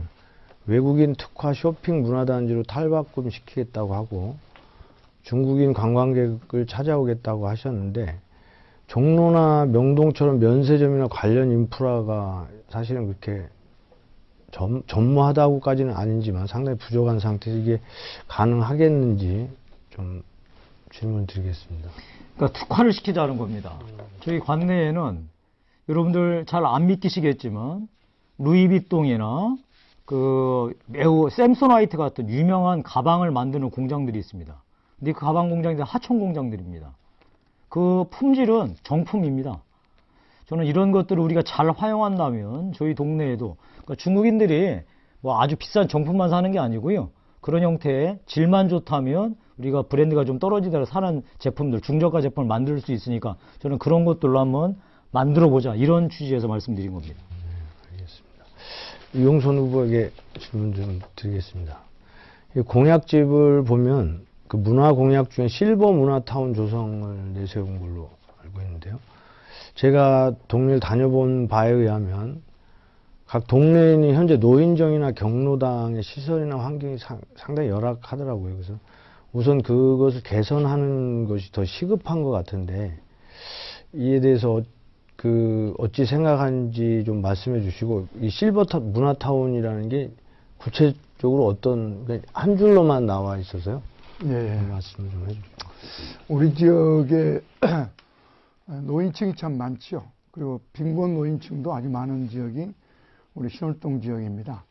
외국인 특화 쇼핑 문화단지로 탈바꿈시키겠다고 하고 중국인 관광객을 찾아오겠다고 하셨는데, 종로나 명동처럼 면세점이나 관련 인프라가 사실은 그렇게 전무하다고까지는 아니지만 상당히 부족한 상태에서 이게 가능하겠는지 좀 질문 드리겠습니다. 그러니까 특화를 시키자는 겁니다. 저희 관내에는 여러분들 잘 안 믿기시겠지만 루이비통이나 매우 샘소나이트 같은 유명한 가방을 만드는 공장들이 있습니다. 근데 그 가방 공장들은 하청 공장들입니다. 그 품질은 정품입니다. 저는 이런 것들을 우리가 잘 활용한다면 저희 동네에도, 그러니까 중국인들이 아주 비싼 정품만 사는 게 아니고요. 그런 형태의 질만 좋다면 우리가 브랜드가 좀 떨어지더라도 사는 제품들, 중저가 제품을 만들 수 있으니까 저는 그런 것들로 한번 만들어 보자, 이런 취지에서 말씀드린 겁니다. 네, 알겠습니다. 이용선 후보에게 질문 좀 드리겠습니다. 이 공약집을 보면 그 문화 공약 중에 실버 문화타운 조성을 내세운 걸로 알고 있는데요. 제가 동네를 다녀본 바에 의하면 각 동네인이 현재 노인정이나 경로당의 시설이나 환경이 상당히 열악하더라고요. 그래서 우선 그것을 개선하는 것이 더 시급한 것 같은데, 이에 대해서 어찌 생각하는지 좀 말씀해 주시고, 이 실버 문화타운이라는 게 구체적으로 어떤, 한 줄로만 나와 있어서요. 예. 말씀을 좀 해주시죠. 우리 지역에 노인층이 참 많죠. 그리고 빈곤 노인층도 아주 많은 지역이 우리 신월동 지역입니다.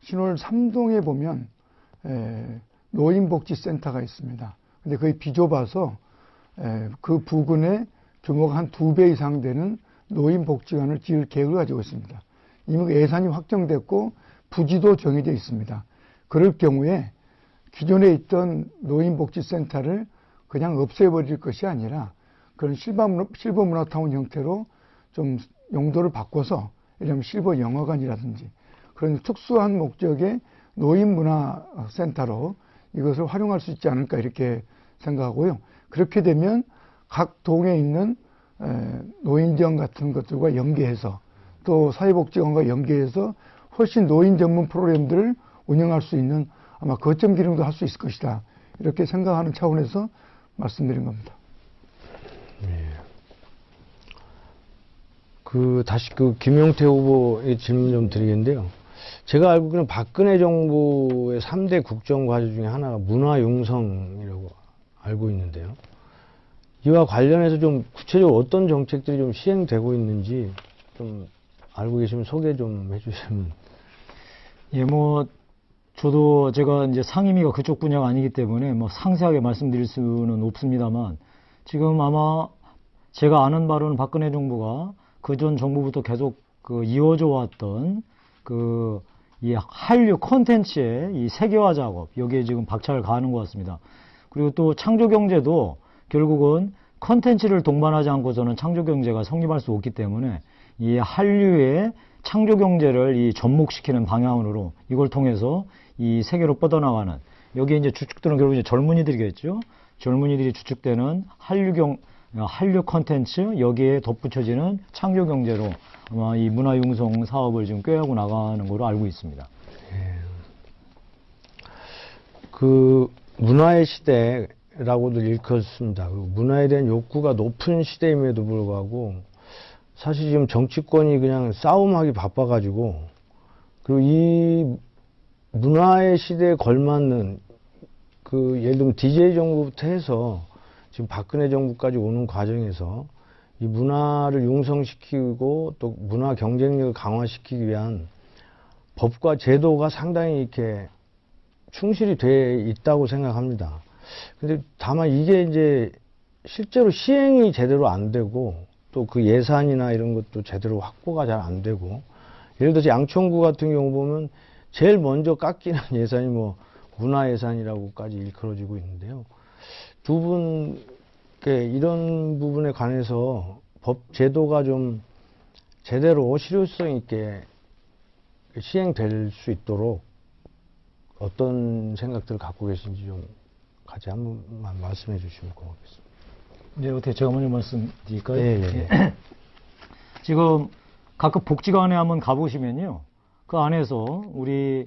신월 3동에 보면 노인복지센터가 있습니다. 근데 거의 비좁아서 그 부근에 규모가 한 2배 이상 되는 노인복지관을 지을 계획을 가지고 있습니다. 이미 예산이 확정됐고 부지도 정해져 있습니다. 그럴 경우에 기존에 있던 노인복지센터를 그냥 없애버릴 것이 아니라 그런 실버 문화타운 형태로 좀 용도를 바꿔서 예를 들면 실버 영화관이라든지 그런 특수한 목적의 노인문화센터로 이것을 활용할 수 있지 않을까 이렇게 생각하고요. 그렇게 되면 각 동에 있는 노인정 같은 것들과 연계해서 또 사회복지관과 연계해서 훨씬 노인 전문 프로그램들을 운영할 수 있는 아마 거점 기능도 할 수 있을 것이다. 이렇게 생각하는 차원에서 말씀드린 겁니다. 다시 김용태 후보의 질문 좀 드리겠는데요. 제가 알기로는 박근혜 정부의 3대 국정과제 중에 하나가 문화융성이라고 알고 있는데요. 이와 관련해서 좀 구체적으로 어떤 정책들이 좀 시행되고 있는지 좀 알고 계시면 소개 좀 해주시면. 예, 저도 제가 이제 상임위가 그쪽 분야가 아니기 때문에 상세하게 말씀드릴 수는 없습니다만, 지금 아마 제가 아는 바로는 박근혜 정부가 그전 정부부터 계속 이어져 왔던 이 한류 콘텐츠의 이 세계화 작업, 여기에 지금 박차를 가하는 것 같습니다. 그리고 또 창조경제도 결국은 콘텐츠를 동반하지 않고서는 창조경제가 성립할 수 없기 때문에 이 한류의 창조경제를 이 접목시키는 방향으로 이걸 통해서 이 세계로 뻗어나가는, 여기에 이제 주축들은 결국 이제 젊은이들이겠죠. 젊은이들이 주축되는 한류 콘텐츠, 여기에 덧붙여지는 창조경제로 아마 이 문화융성 사업을 지금 꾀하고 나가는 걸로 알고 있습니다. 문화의 시대라고도 일컫습니다. 문화에 대한 욕구가 높은 시대임에도 불구하고 사실 지금 정치권이 그냥 싸움하기 바빠가지고, 그리고 이 문화의 시대에 걸맞는 예를 들면 DJ 정부부터 해서 지금 박근혜 정부까지 오는 과정에서 이 문화를 융성시키고 또 문화 경쟁력을 강화시키기 위한 법과 제도가 상당히 이렇게 충실히 돼 있다고 생각합니다. 근데 다만 이게 이제 실제로 시행이 제대로 안 되고 또 그 예산이나 이런 것도 제대로 확보가 잘 안 되고, 예를 들어서 양천구 같은 경우 보면 제일 먼저 깎이는 예산이 문화 예산이라고까지 일컬어지고 있는데요. 두 분께 이런 부분에 관해서 법 제도가 좀 제대로 실효성 있게 시행될 수 있도록 어떤 생각들을 갖고 계신지 좀 같이 한 번만 말씀해 주시면 고맙겠습니다. 네, 어떻게 제가 먼저 말씀드릴까요? 예. 지금 각급 복지관에 한번 가보시면요, 그 안에서 우리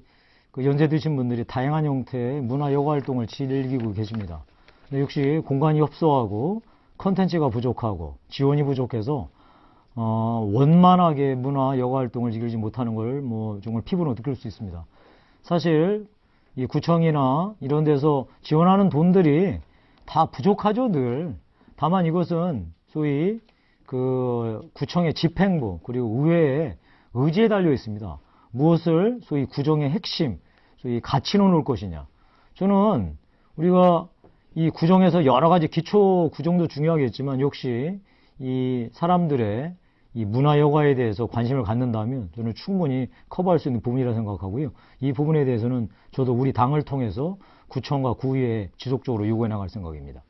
연세 드신 분들이 다양한 형태의 문화 여가 활동을 즐기고 계십니다. 근데 역시 공간이 협소하고 컨텐츠가 부족하고 지원이 부족해서 원만하게 문화 여가 활동을 즐기지 못하는 걸 정말 피부로 느낄 수 있습니다. 사실 이 구청이나 이런 데서 지원하는 돈들이 다 부족하죠, 늘. 다만 이것은 소위 구청의 집행부 그리고 의회의 의지에 달려 있습니다. 무엇을 소위 구정의 핵심, 소위 가치로 놓을 것이냐. 저는 우리가 이 구정에서 여러 가지 기초 구정도 중요하겠지만 역시 이 사람들의 이 문화 여가에 대해서 관심을 갖는다면 저는 충분히 커버할 수 있는 부분이라 생각하고요. 이 부분에 대해서는 저도 우리 당을 통해서 구청과 구의회에 지속적으로 요구해 나갈 생각입니다.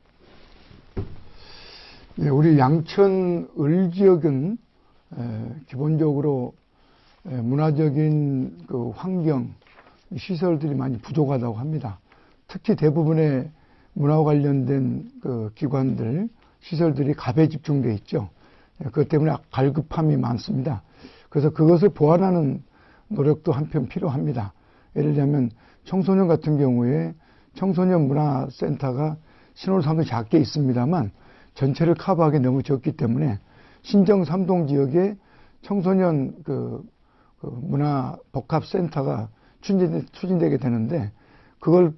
예, 우리 양천 을 지역은 기본적으로 문화적인 환경, 시설들이 많이 부족하다고 합니다. 특히 대부분의 문화와 관련된 기관들, 시설들이 갑에 집중되어 있죠. 그것 때문에 갈급함이 많습니다. 그래서 그것을 보완하는 노력도 한편 필요합니다. 예를 들면 청소년 같은 경우에 청소년 문화센터가 신호를 상당히 작게 있습니다만 전체를 커버하기 너무 적기 때문에 신정 3동 지역에 청소년 문화 복합센터가 추진되게 되는데, 그걸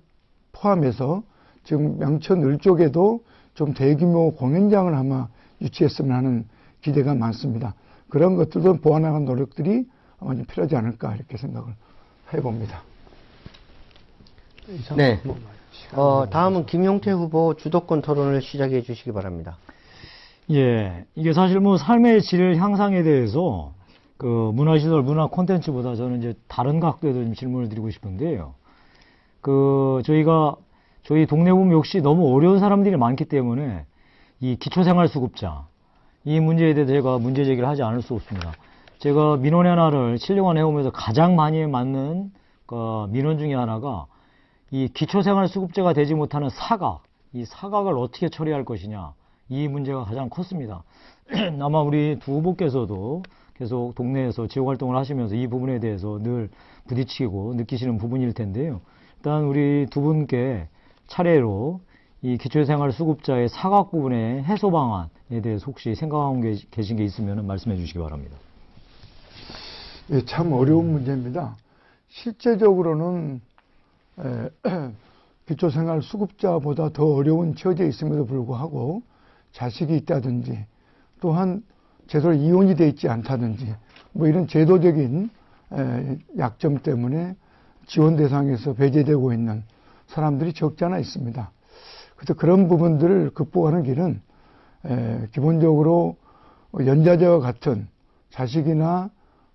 포함해서 지금 양천 을 쪽에도 좀 대규모 공연장을 아마 유치했으면 하는 기대가 많습니다. 그런 것들도 보완하는 노력들이 아마 좀 필요하지 않을까 이렇게 생각을 해봅니다. 네. 다음은 김용태 후보 주도권 토론을 시작해 주시기 바랍니다. 예, 이게 사실 뭐 삶의 질 향상에 대해서 그 문화시설, 문화 콘텐츠보다 저는 이제 다른 각도에서 좀 질문을 드리고 싶은데요. 저희 동네 보면 역시 너무 어려운 사람들이 많기 때문에 이 기초생활수급자, 이 문제에 대해서 제가 문제 제기를 하지 않을 수 없습니다. 제가 민원의 하나를 7년간 해오면서 가장 많이 맞는 민원 중에 하나가 이 기초생활수급자가 되지 못하는 사각, 이 사각을 어떻게 처리할 것이냐, 이 문제가 가장 컸습니다. 아마 우리 두 후보께서도 계속 동네에서 지역활동을 하시면서 이 부분에 대해서 늘 부딪히고 느끼시는 부분일 텐데요. 일단 우리 두 분께 차례로 이 기초생활수급자의 사각 부분의 해소 방안에 대해서 혹시 생각하고 계신 게 있으면 말씀해 주시기 바랍니다. 예, 참 어려운 문제입니다. 실제적으로는 기초생활수급자보다 더 어려운 처지에 있음에도 불구하고 자식이 있다든지 또한 제대로 이혼이 돼 있지 않다든지 뭐 이런 제도적인 약점 때문에 지원 대상에서 배제되고 있는 사람들이 적지 않아 있습니다. 그래서 그런 부분들을 극복하는 길은 기본적으로 연자제와 같은 자식이나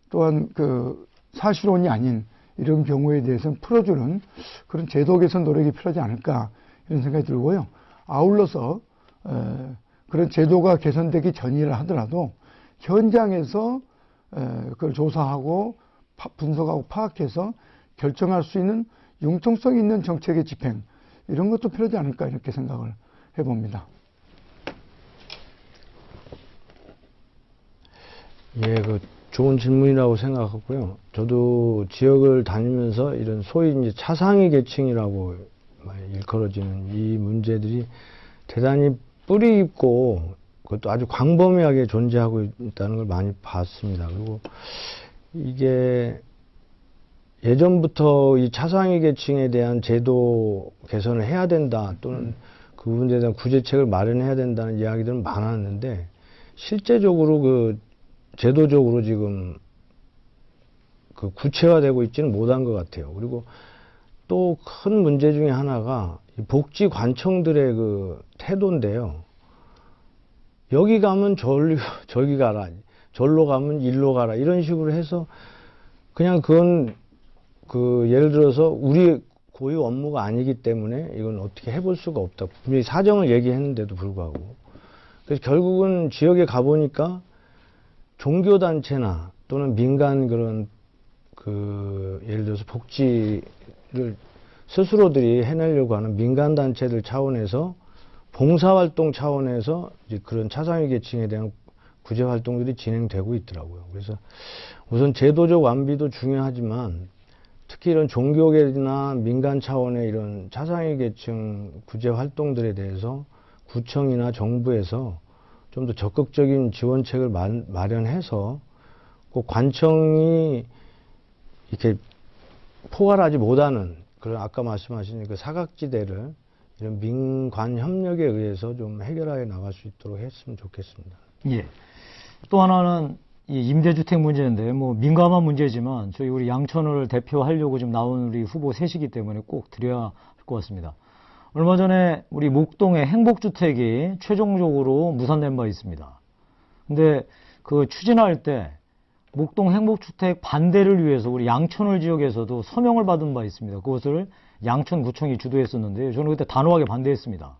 또한 그 사실혼이 아닌 이런 경우에 대해서는 풀어주는 그런 제도 개선 노력이 필요하지 않을까 이런 생각이 들고요. 아울러서 그런 제도가 개선되기 전이라 하더라도 현장에서 그걸 조사하고 분석하고 파악해서 결정할 수 있는 융통성 있는 정책의 집행 이런 것도 필요하지 않을까 이렇게 생각을 해봅니다. 예, 좋은 질문이라고 생각하고요. 저도 지역을 다니면서 이런 소위 이제 차상위 계층이라고 일컬어지는 이 문제들이 대단히 뿌리 깊고 그것도 아주 광범위하게 존재하고 있다는 걸 많이 봤습니다. 그리고 이게 예전부터 이 차상위 계층에 대한 제도 개선을 해야 된다 또는 그 부분에 대한 구제책을 마련해야 된다는 이야기들은 많았는데 실제적으로 제도적으로 지금 구체화되고 있지는 못한 것 같아요. 그리고 또 큰 문제 중에 하나가 복지 관청들의 태도인데요. 여기 가면 저기 가라, 절로 가면 일로 가라 이런 식으로 해서 그냥 그건 예를 들어서 우리 고유 업무가 아니기 때문에 이건 어떻게 해볼 수가 없다. 분명히 사정을 얘기했는데도 불구하고. 그래서 결국은 지역에 가보니까 종교단체나 또는 민간 예를 들어서 복지를 스스로들이 해내려고 하는 민간단체들 차원에서 봉사활동 차원에서 이제 그런 차상위 계층에 대한 구제활동들이 진행되고 있더라고요. 그래서 우선 제도적 완비도 중요하지만 특히 이런 종교계나 민간 차원의 이런 차상위 계층 구제 활동들에 대해서 구청이나 정부에서 좀 더 적극적인 지원책을 마련해서 꼭 관청이 이렇게 포괄하지 못하는 그런 아까 말씀하신 그 사각지대를 이런 민관 협력에 의해서 좀 해결하여 나갈 수 있도록 했으면 좋겠습니다. 예. 또 하나는 이 임대주택 문제인데 뭐 민감한 문제지만 저희 우리 양천을 대표하려고 지금 나온 우리 후보 셋이기 때문에 꼭 드려야 할 것 같습니다. 얼마 전에 우리 목동의 행복주택이 최종적으로 무산된 바 있습니다. 근데 추진할 때 목동 행복주택 반대를 위해서 우리 양천을 지역에서도 서명을 받은 바 있습니다. 그것을 양천구청이 주도했었는데 저는 그때 단호하게 반대했습니다.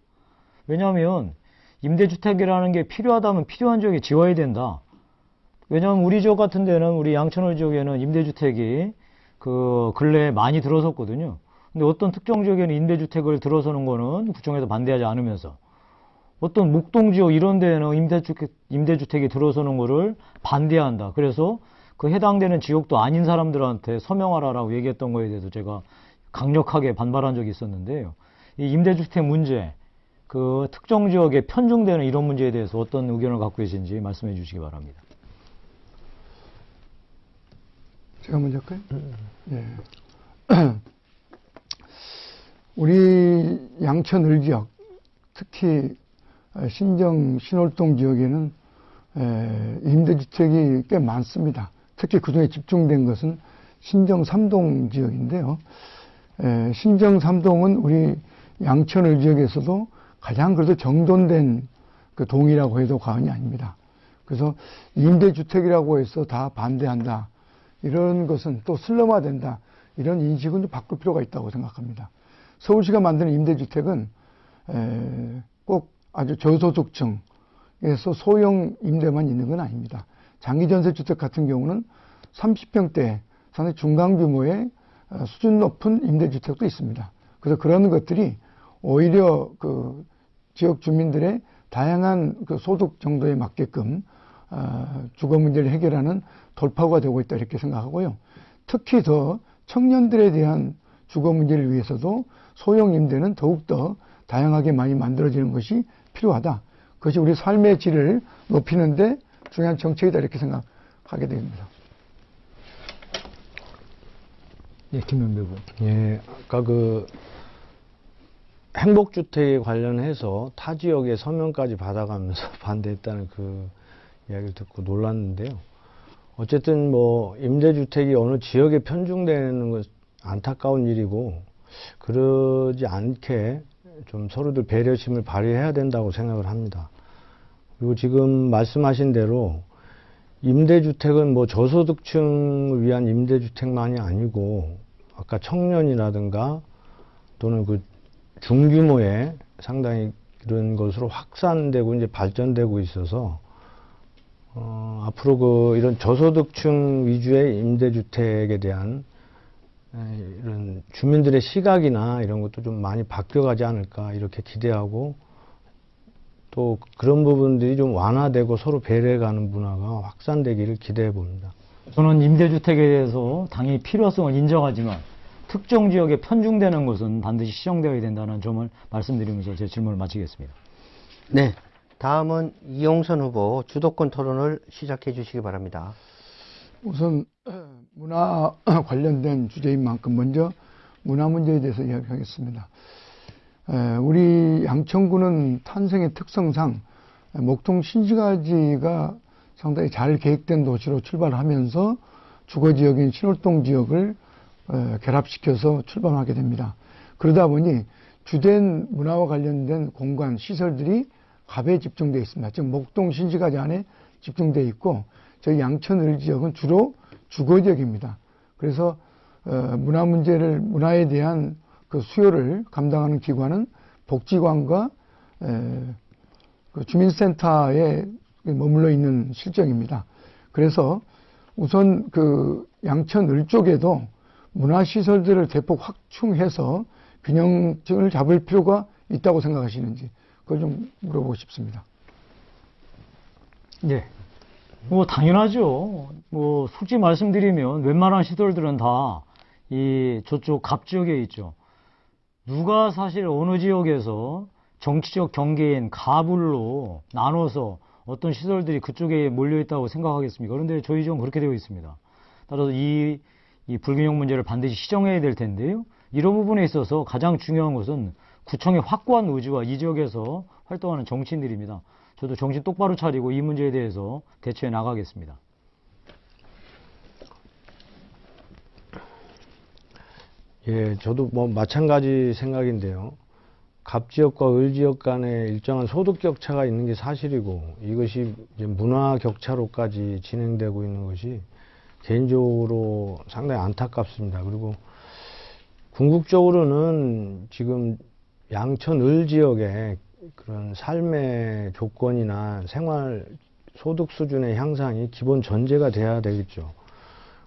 왜냐하면 임대주택이라는 게 필요하다면 필요한 지역에 지어야 된다. 왜냐하면 우리 지역 같은 데는 우리 양천을 지역에는 임대주택이 근래에 많이 들어섰거든요. 근데 어떤 특정 지역에는 임대주택을 들어서는 거는 구청에서 반대하지 않으면서 어떤 목동 지역 이런 데에는 임대주택이 들어서는 거를 반대한다. 그래서 해당되는 지역도 아닌 사람들한테 서명하라라고 얘기했던 거에 대해서 제가 강력하게 반발한 적이 있었는데요. 이 임대주택 문제, 특정 지역에 편중되는 이런 문제에 대해서 어떤 의견을 갖고 계신지 말씀해 주시기 바랍니다. 제가 먼저 할까요? 예. 우리 양천 을지역, 특히 신월동 지역에는 임대주택이 꽤 많습니다. 특히 그중에 집중된 것은 신정 3동 지역인데요. 신정 3동은 우리 양천을 지역에서도 가장 그래도 정돈된 그 동이라고 해도 과언이 아닙니다. 그래서 임대주택이라고 해서 다 반대한다. 이런 것은 또 슬럼화된다. 이런 인식은 좀 바꿀 필요가 있다고 생각합니다. 서울시가 만드는 임대주택은 꼭 아주 저소득층에서 소형 임대만 있는 건 아닙니다. 장기전세주택 같은 경우는 30평대 상당히 중간 규모의 수준 높은 임대주택도 있습니다. 그래서 그런 것들이 오히려 그 지역 주민들의 다양한 그 소득 정도에 맞게끔 주거 문제를 해결하는 돌파구가 되고 있다 이렇게 생각하고요. 특히 더 청년들에 대한 주거 문제를 위해서도 소형 임대는 더욱더 다양하게 많이 만들어지는 것이 필요하다. 그것이 우리 삶의 질을 높이는데 중요한 정책이다 이렇게 생각하게 됩니다. 예, 김현배 의원. 예, 아까 그 행복주택에 관련해서 타 지역에 서명까지 받아가면서 반대했다는 그 이야기를 듣고 놀랐는데요. 어쨌든 뭐 임대주택이 어느 지역에 편중되는 건 안타까운 일이고 그러지 않게 좀 서로들 배려심을 발휘해야 된다고 생각을 합니다. 그리고 지금 말씀하신 대로 임대주택은 뭐 저소득층을 위한 임대주택만이 아니고 아까 청년이라든가 또는 그 중규모의 상당히 그런 것으로 확산되고 이제 발전되고 있어서 앞으로 그 이런 저소득층 위주의 임대주택에 대한 이런 주민들의 시각이나 이런 것도 좀 많이 바뀌어가지 않을까 이렇게 기대하고 또 그런 부분들이 좀 완화되고 서로 배려해가는 문화가 확산되기를 기대해 봅니다. 저는 임대주택에 대해서 당연히 필요성을 인정하지만 특정 지역에 편중되는 것은 반드시 시정되어야 된다는 점을 말씀드리면서 제 질문을 마치겠습니다. 네. 다음은 이용선 후보 주도권 토론을 시작해 주시기 바랍니다. 우선 문화 관련된 주제인 만큼 먼저 문화 문제에 대해서 이야기하겠습니다. 우리 양천구는 탄생의 특성상 목동 신지가지가 상당히 잘 계획된 도시로 출발하면서 주거지역인 신월동 지역을 결합시켜서 출발하게 됩니다. 그러다 보니 주된 문화와 관련된 공간, 시설들이 갑에 집중되어 있습니다. 즉 목동 신지가지 안에 집중되어 있고 저희 양천을 지역은 주로 주거지역입니다. 그래서 문화 문제를 문화에 대한 그 수요를 감당하는 기관은 복지관과 그 주민센터에 머물러 있는 실정입니다. 그래서 우선 그 양천을 쪽에도 문화시설들을 대폭 확충해서 균형을 잡을 필요가 있다고 생각하시는지 그걸 좀 물어보고 싶습니다. 예. 뭐 당연하죠. 뭐 솔직히 말씀드리면 웬만한 시설들은 다 이 저쪽 갑 지역에 있죠. 누가 사실 어느 지역에서 정치적 경계인 갑을로 나눠서 어떤 시설들이 그쪽에 몰려 있다고 생각하겠습니까? 그런데 저희 지역은 그렇게 되어 있습니다. 따라서 이 불균형 문제를 반드시 시정해야 될 텐데요. 이런 부분에 있어서 가장 중요한 것은 구청의 확고한 의지와 이 지역에서 활동하는 정치인들입니다. 저도 정신 똑바로 차리고 이 문제에 대해서 대처해 나가겠습니다. 예, 저도 뭐 마찬가지 생각인데요. 갑 지역과 을 지역 간에 일정한 소득 격차가 있는 게 사실이고 이것이 이제 문화 격차로까지 진행되고 있는 것이 개인적으로 상당히 안타깝습니다. 그리고 궁극적으로는 지금 양천 을 지역의 그런 삶의 조건이나 생활 소득 수준의 향상이 기본 전제가 돼야 되겠죠.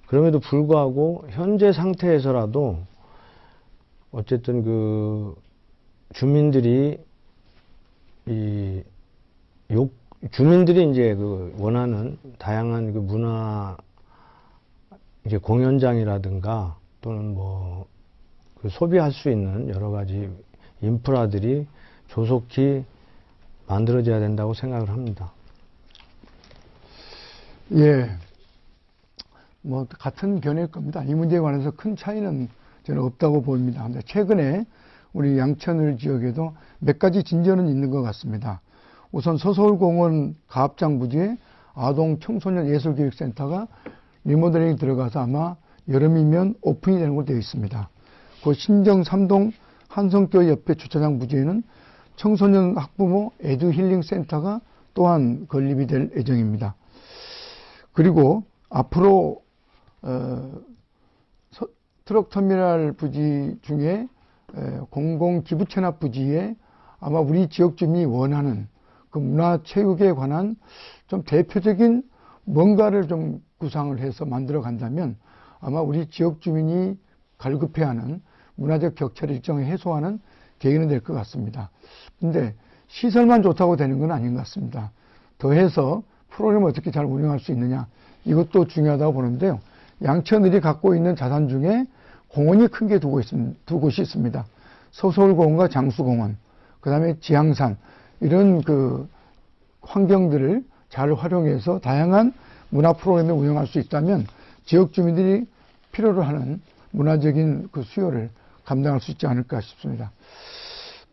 그럼에도 불구하고 현재 상태에서라도 어쨌든 그 주민들이 주민들이 이제 그 원하는 다양한 그 문화 이제 공연장이라든가 또는 뭐 그 소비할 수 있는 여러 가지 인프라들이 조속히 만들어져야 된다고 생각을 합니다. 예. 뭐 같은 견해일 겁니다. 이 문제에 관해서 큰 차이는 저는 없다고 봅니다. 근데 최근에 우리 양천을 지역에도 몇 가지 진전은 있는 것 같습니다. 우선 서서울공원 가합장 부지에 아동 청소년 예술교육센터가 리모델링이 들어가서 아마 여름이면 오픈이 되는 걸로 되어 있습니다. 그 신정 3동 한성교회 옆에 주차장 부지에는 청소년 학부모 에듀힐링 센터가 또한 건립이 될 예정입니다. 그리고 앞으로 트럭터미널 부지 중에 공공 기부 체납 부지에 아마 우리 지역 주민이 원하는 그 문화체육에 관한 좀 대표적인 뭔가를 좀 구상을 해서 만들어 간다면 아마 우리 지역 주민이 갈급해하는 문화적 격차를 일정히 해소하는 계기는 될 것 같습니다. 근데 시설만 좋다고 되는 건 아닌 것 같습니다. 더해서 프로그램을 어떻게 잘 운영할 수 있느냐, 이것도 중요하다고 보는데요. 양천을이 갖고 있는 자산 중에 공원이 큰 게 두 곳이 있습니다. 서서울공원과 장수공원, 그 다음에 지향산, 이런 그 환경들을 잘 활용해서 다양한 문화 프로그램을 운영할 수 있다면 지역 주민들이 필요로 하는 문화적인 그 수요를 감당할 수 있지 않을까 싶습니다.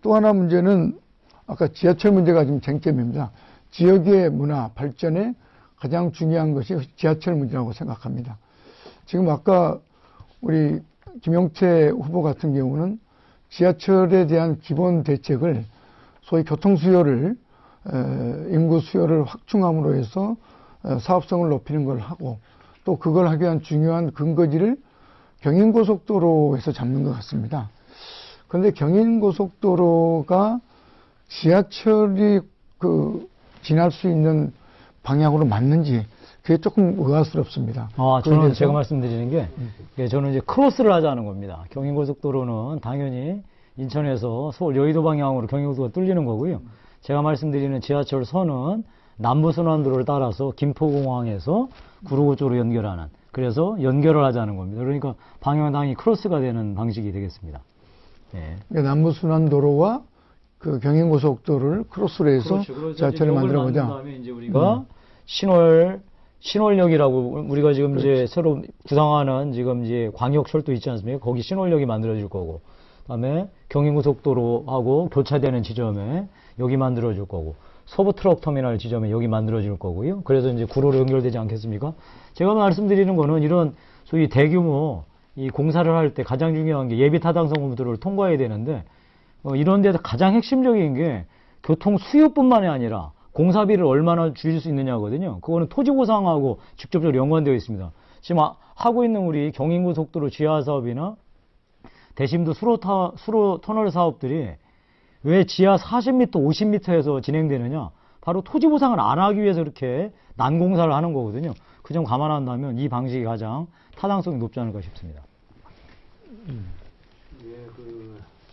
또 하나 문제는 아까 지하철 문제가 지금 쟁점입니다. 지역의 문화 발전에 가장 중요한 것이 지하철 문제라고 생각합니다. 지금 아까 우리 김용태 후보 같은 경우는 지하철에 대한 기본 대책을 소위 교통 수요를 인구 수요를 확충함으로 해서 사업성을 높이는 걸 하고 또 그걸 하기 위한 중요한 근거지를 경인고속도로에서 잡는 것 같습니다. 그런데 경인고속도로가 지하철이 지날 수 있는 방향으로 맞는지 그게 조금 의아스럽습니다. 저는 제가 말씀드리는 게 저는 이제 크로스를 하자는 겁니다. 경인고속도로는 당연히 인천에서 서울 여의도 방향으로 경인고속도로가 뚫리는 거고요. 제가 말씀드리는 지하철선은 남부순환도로를 따라서 김포공항에서 구로구 쪽으로 연결하는, 그래서 연결을 하자는 겁니다. 그러니까 방향당이 크로스가 되는 방식이 되겠습니다. 네. 그러니까 남부순환도로와 그 경인고속도로를 크로스로 해서 그렇죠. 지하철을 만들어보자. 그다음에 이제 우리가 신월역이라고 우리가 지금 그렇죠. 이제 새로 구상하는 지금 이제 광역철도 있지 않습니까? 거기 신월역이 만들어질 거고, 그다음에 경인고속도로하고 교차되는 지점에 여기 만들어질 거고, 서부 트럭 터미널 지점에 여기 만들어질 거고요. 그래서 이제 구로로 연결되지 않겠습니까? 제가 말씀드리는 거는 이런 소위 대규모 이 공사를 할 때 가장 중요한 게 예비 타당성 검토를 통과해야 되는데, 이런 데서 가장 핵심적인 게 교통 수요뿐만이 아니라 공사비를 얼마나 줄일 수 있느냐거든요. 그거는 토지 보상하고 직접적으로 연관되어 있습니다. 지금 하고 있는 우리 경인고속도로 지하 사업이나 대심도 수로 터널 사업들이 왜 지하 40m, 50m에서 진행되느냐? 바로 토지 보상을 안 하기 위해서 이렇게 난공사를 하는 거거든요. 그 점 감안한다면 이 방식이 가장 타당성이 높지 않을까 싶습니다. 예,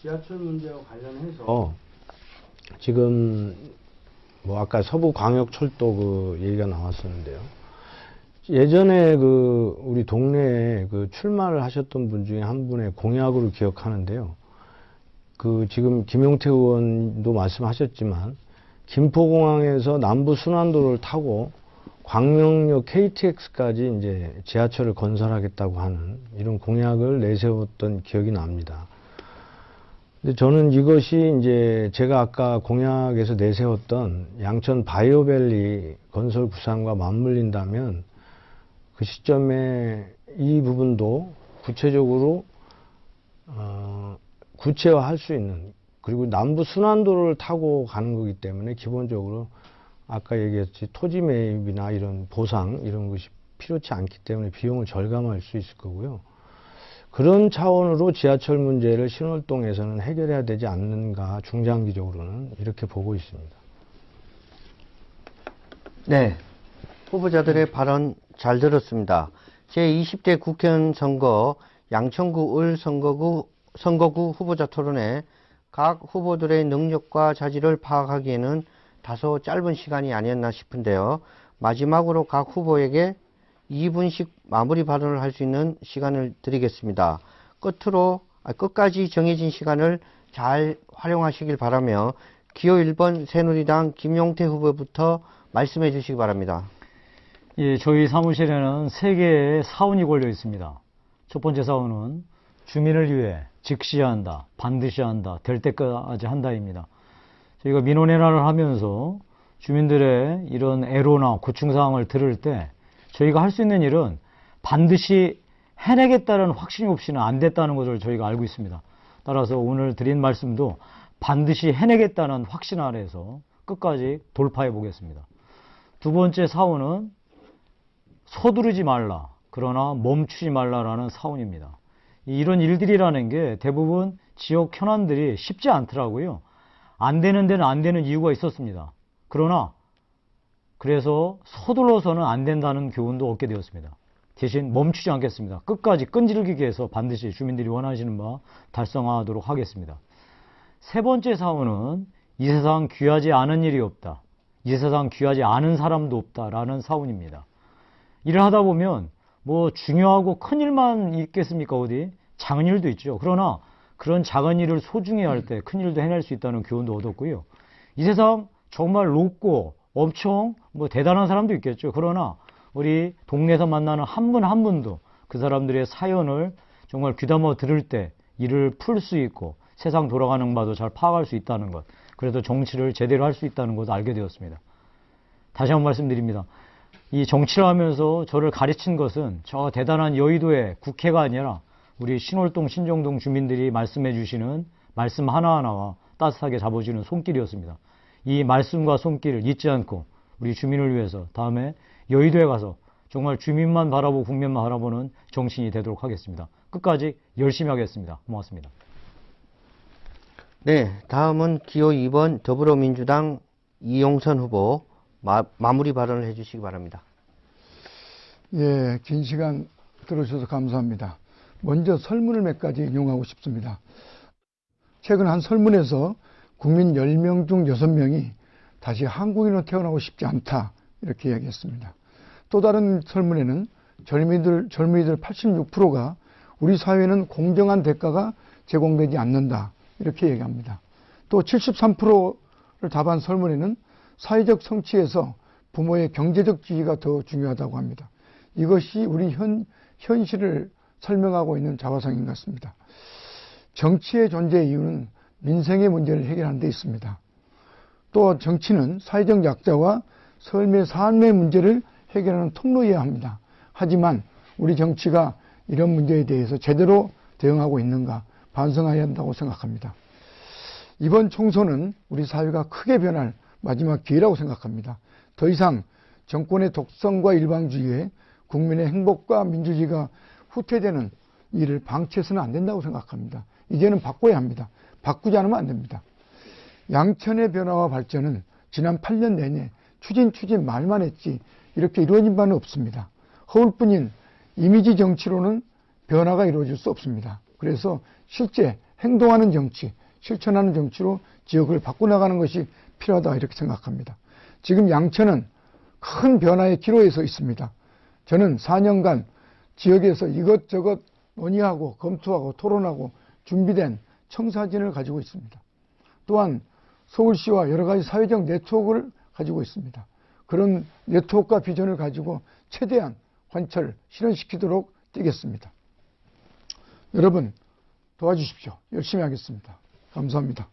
지하철 문제와 관련해서 지금 뭐 아까 서부광역철도 얘기가 나왔었는데요. 예전에 우리 동네에 출마를 하셨던 분 중에 한 분의 공약으로 기억하는데요. 지금 김용태 의원도 말씀하셨지만 김포공항에서 남부 순환도로를 타고 광명역 KTX까지 이제 지하철을 건설하겠다고 하는 이런 공약을 내세웠던 기억이 납니다. 근데 저는 이것이 이제 제가 아까 공약에서 내세웠던 양천 바이오밸리 건설 구상과 맞물린다면 그 시점에 이 부분도 구체적으로 구체화할 수 있는, 그리고 남부 순환도로를 타고 가는 거기 때문에 기본적으로 아까 얘기했지 토지 매입이나 이런 보상 이런 것이 필요치 않기 때문에 비용을 절감할 수 있을 거고요. 그런 차원으로 지하철 문제를 신월동에서는 해결해야 되지 않는가, 중장기적으로는 이렇게 보고 있습니다. 네, 후보자들의 발언 잘 들었습니다. 제20대 국회의원 선거 양천구 을 선거구 후보자 토론회, 각 후보들의 능력과 자질을 파악하기에는 다소 짧은 시간이 아니었나 싶은데요. 마지막으로 각 후보에게 2분씩 마무리 발언을 할 수 있는 시간을 드리겠습니다. 끝까지 정해진 시간을 잘 활용하시길 바라며 기호 1번 새누리당 김용태 후보부터 말씀해 주시기 바랍니다. 예, 저희 사무실에는 3개의 사원이 걸려 있습니다. 첫 번째 사원은 주민을 위해 즉시 한다, 반드시 한다, 될 때까지 한다입니다. 저희가 민원회라를 하면서 주민들의 이런 애로나 고충사항을 들을 때 저희가 할 수 있는 일은 반드시 해내겠다는 확신이 없이는 안 됐다는 것을 저희가 알고 있습니다. 따라서 오늘 드린 말씀도 반드시 해내겠다는 확신 아래에서 끝까지 돌파해 보겠습니다. 두 번째 사원은 서두르지 말라, 그러나 멈추지 말라라는 사원입니다. 이런 일들이라는 게 대부분 지역 현안들이 쉽지 않더라고요. 안 되는 데는 안 되는 이유가 있었습니다. 그러나 그래서 서둘러서는 안 된다는 교훈도 얻게 되었습니다. 대신 멈추지 않겠습니다. 끝까지 끈질기게 해서 반드시 주민들이 원하시는 바 달성하도록 하겠습니다. 세 번째 사원은 이 세상 귀하지 않은 일이 없다. 이 세상 귀하지 않은 사람도 없다라는 사원입니다. 일을 하다 보면 뭐 중요하고 큰 일만 있겠습니까? 어디? 작은 일도 있죠. 그러나 그런 작은 일을 소중히 할 때 큰 일도 해낼 수 있다는 교훈도 얻었고요. 이 세상 정말 높고 엄청 뭐 대단한 사람도 있겠죠. 그러나 우리 동네에서 만나는 한 분 한 분도 그 사람들의 사연을 정말 귀담아 들을 때 일을 풀 수 있고 세상 돌아가는 바도 잘 파악할 수 있다는 것, 그래도 정치를 제대로 할 수 있다는 것을 알게 되었습니다. 다시 한번 말씀드립니다. 이 정치를 하면서 저를 가르친 것은 저 대단한 여의도의 국회가 아니라 우리 신월동, 신정동 주민들이 말씀해 주시는 말씀 하나하나와 따뜻하게 잡아주는 손길이었습니다. 이 말씀과 손길을 잊지 않고 우리 주민을 위해서 다음에 여의도에 가서 정말 주민만 바라보고 국민만 바라보는 정치인이 되도록 하겠습니다. 끝까지 열심히 하겠습니다. 고맙습니다. 네, 다음은 기호 2번 더불어민주당 이용선 후보 마무리 발언을 해주시기 바랍니다. 예, 긴 시간 들어주셔서 감사합니다. 먼저 설문을 몇 가지 인용하고 싶습니다. 최근 한 설문에서 국민 10명 중 6명이 다시 한국인으로 태어나고 싶지 않다, 이렇게 이야기했습니다. 또 다른 설문에는 젊은이들 86%가 우리 사회는 공정한 대가가 제공되지 않는다, 이렇게 얘기합니다. 또 73%를 답한 설문에는 사회적 성취에서 부모의 경제적 지위가 더 중요하다고 합니다. 이것이 우리 현실을 설명하고 있는 자화상인 것 같습니다. 정치의 존재의 이유는 민생의 문제를 해결하는 데 있습니다. 또 정치는 사회적 약자와 삶의 문제를 해결하는 통로여야 합니다. 하지만 우리 정치가 이런 문제에 대해서 제대로 대응하고 있는가 반성해야 한다고 생각합니다. 이번 총선은 우리 사회가 크게 변할 마지막 기회라고 생각합니다. 더 이상 정권의 독선과 일방주의에 국민의 행복과 민주주의가 후퇴되는 일을 방치해서는 안 된다고 생각합니다. 이제는 바꿔야 합니다. 바꾸지 않으면 안 됩니다. 양천의 변화와 발전은 지난 8년 내내 추진 말만 했지 이렇게 이루어진 바는 없습니다. 허울뿐인 이미지 정치로는 변화가 이루어질 수 없습니다. 그래서 실제 행동하는 정치, 실천하는 정치로 지역을 바꿔나가는 것이 필요하다, 이렇게 생각합니다. 지금 양천은 큰 변화의 기로에 서 있습니다. 저는 4년간 지역에서 이것저것 논의하고 검토하고 토론하고 준비된 청사진을 가지고 있습니다. 또한 서울시와 여러 가지 사회적 네트워크를 가지고 있습니다. 그런 네트워크와 비전을 가지고 최대한 관철 실현시키도록 뛰겠습니다. 여러분 도와주십시오. 열심히 하겠습니다. 감사합니다.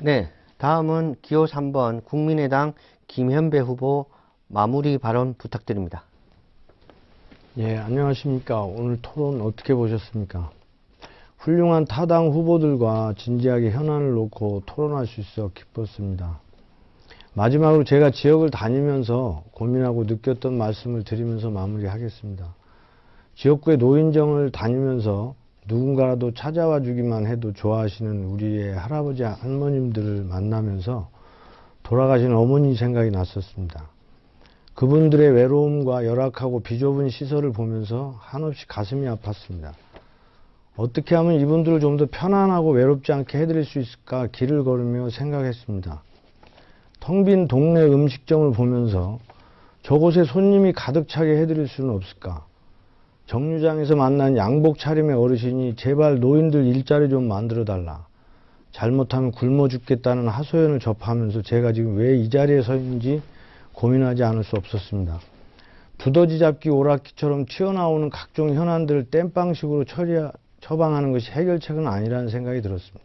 네, 다음은 기호 3번 국민의당 김현배 후보 마무리 발언 부탁드립니다. 예, 안녕하십니까. 오늘 토론 어떻게 보셨습니까? 훌륭한 타당 후보들과 진지하게 현안을 놓고 토론할 수 있어 기뻤습니다. 마지막으로 제가 지역을 다니면서 고민하고 느꼈던 말씀을 드리면서 마무리하겠습니다. 지역구의 노인정을 다니면서 누군가라도 찾아와 주기만 해도 좋아하시는 우리의 할아버지 할머님들을 만나면서 돌아가신 어머니 생각이 났었습니다. 그분들의 외로움과 열악하고 비좁은 시설을 보면서 한없이 가슴이 아팠습니다. 어떻게 하면 이분들을 좀 더 편안하고 외롭지 않게 해드릴 수 있을까 길을 걸으며 생각했습니다. 텅 빈 동네 음식점을 보면서 저곳에 손님이 가득 차게 해드릴 수는 없을까? 정류장에서 만난 양복 차림의 어르신이 제발 노인들 일자리 좀 만들어달라. 잘못하면 굶어 죽겠다는 하소연을 접하면서 제가 지금 왜 이 자리에 서 있는지 고민하지 않을 수 없었습니다. 두더지 잡기 오락기처럼 튀어나오는 각종 현안들을 땜빵식으로 처방하는 것이 해결책은 아니라는 생각이 들었습니다.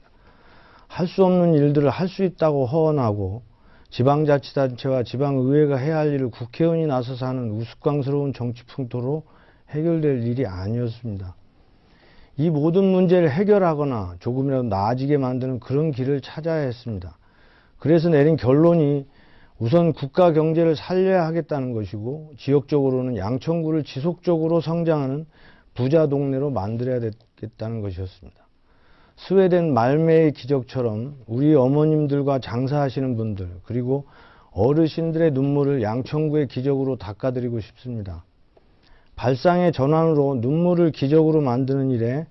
할 수 없는 일들을 할 수 있다고 허언하고 지방자치단체와 지방의회가 해야 할 일을 국회의원이 나서서 하는 우스꽝스러운 정치 풍토로 해결될 일이 아니었습니다. 이 모든 문제를 해결하거나 조금이라도 나아지게 만드는 그런 길을 찾아야 했습니다. 그래서 내린 결론이 우선 국가 경제를 살려야 하겠다는 것이고, 지역적으로는 양천구를 지속적으로 성장하는 부자 동네로 만들어야 되겠다는 것이었습니다. 스웨덴 말매의 기적처럼 우리 어머님들과 장사하시는 분들, 그리고 어르신들의 눈물을 양천구의 기적으로 닦아드리고 싶습니다. 발상의 전환으로 눈물을 기적으로 만드는 일에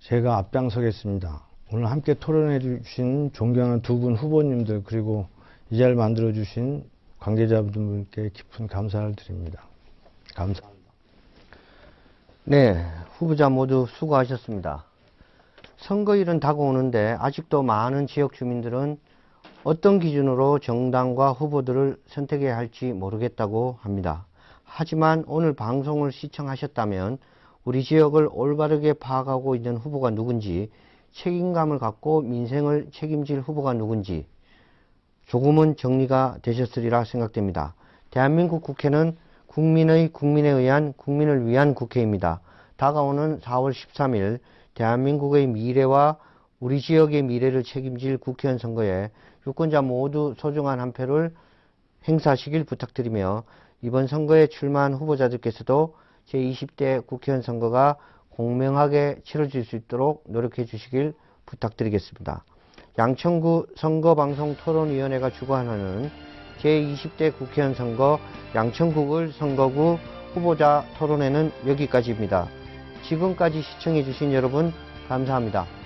제가 앞장서겠습니다. 오늘 함께 토론해 주신 존경하는 두 분 후보님들, 그리고 이 자리를 만들어 주신 관계자분들께 깊은 감사를 드립니다. 감사합니다. 네, 후보자 모두 수고하셨습니다. 선거일은 다가오는데 아직도 많은 지역 주민들은 어떤 기준으로 정당과 후보들을 선택해야 할지 모르겠다고 합니다. 하지만 오늘 방송을 시청하셨다면 우리 지역을 올바르게 파악하고 있는 후보가 누군지, 책임감을 갖고 민생을 책임질 후보가 누군지 조금은 정리가 되셨으리라 생각됩니다. 대한민국 국회는 국민에 의한 국민을 위한 국회입니다. 다가오는 4월 13일 대한민국의 미래와 우리 지역의 미래를 책임질 국회의원 선거에 유권자 모두 소중한 한 표를 행사하시길 부탁드리며, 이번 선거에 출마한 후보자들께서도 제20대 국회의원 선거가 공명하게 치러질 수 있도록 노력해 주시길 부탁드리겠습니다. 양천구 선거방송토론위원회가 주관하는 제20대 국회의원 선거 양천구을 선거구 후보자 토론회는 여기까지입니다. 지금까지 시청해 주신 여러분 감사합니다.